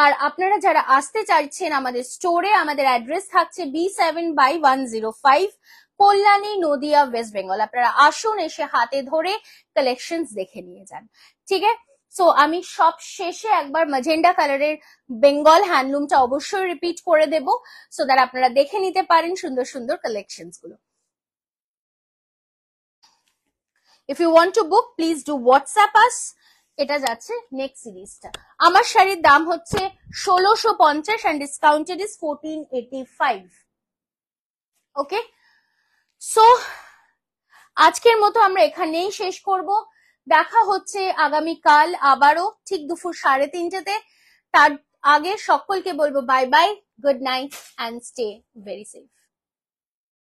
A: আর আপনারা যারা আসতে চাইছেন আমাদের স্টোরে, আমাদের অ্যাড্রেস থাকছে B7/105, কল্যাণী, নদিয়া, ওয়েস্ট বেঙ্গল. আপনারা আসুন, এসে হাতে ধরে কালেকশন দেখে নিয়ে যান. ঠিক আছে, সো আমি সব শেষে একবার ম্যাজেন্ডা কালারের বেঙ্গল হ্যান্ডলুমটা অবশ্যই রিপিট করে দেব, সো দ্যাট আপনারা দেখে নিতে পারেন সুন্দর সুন্দর কালেকশন গুলো. If you want to book, please do WhatsApp us. এটা যাচ্ছে নেক্সট সিরিজটা. আমার শাড়ির দাম হচ্ছে 1650 and discounted is 1485. Okay, so আজকের মতো আমরা এখানেই শেষ করব. দেখা হচ্ছে আগামীকাল আবারও ঠিক দুপুর 3:30-তে. তার আগে সকলকে বলবো bye bye, good night and stay very safe.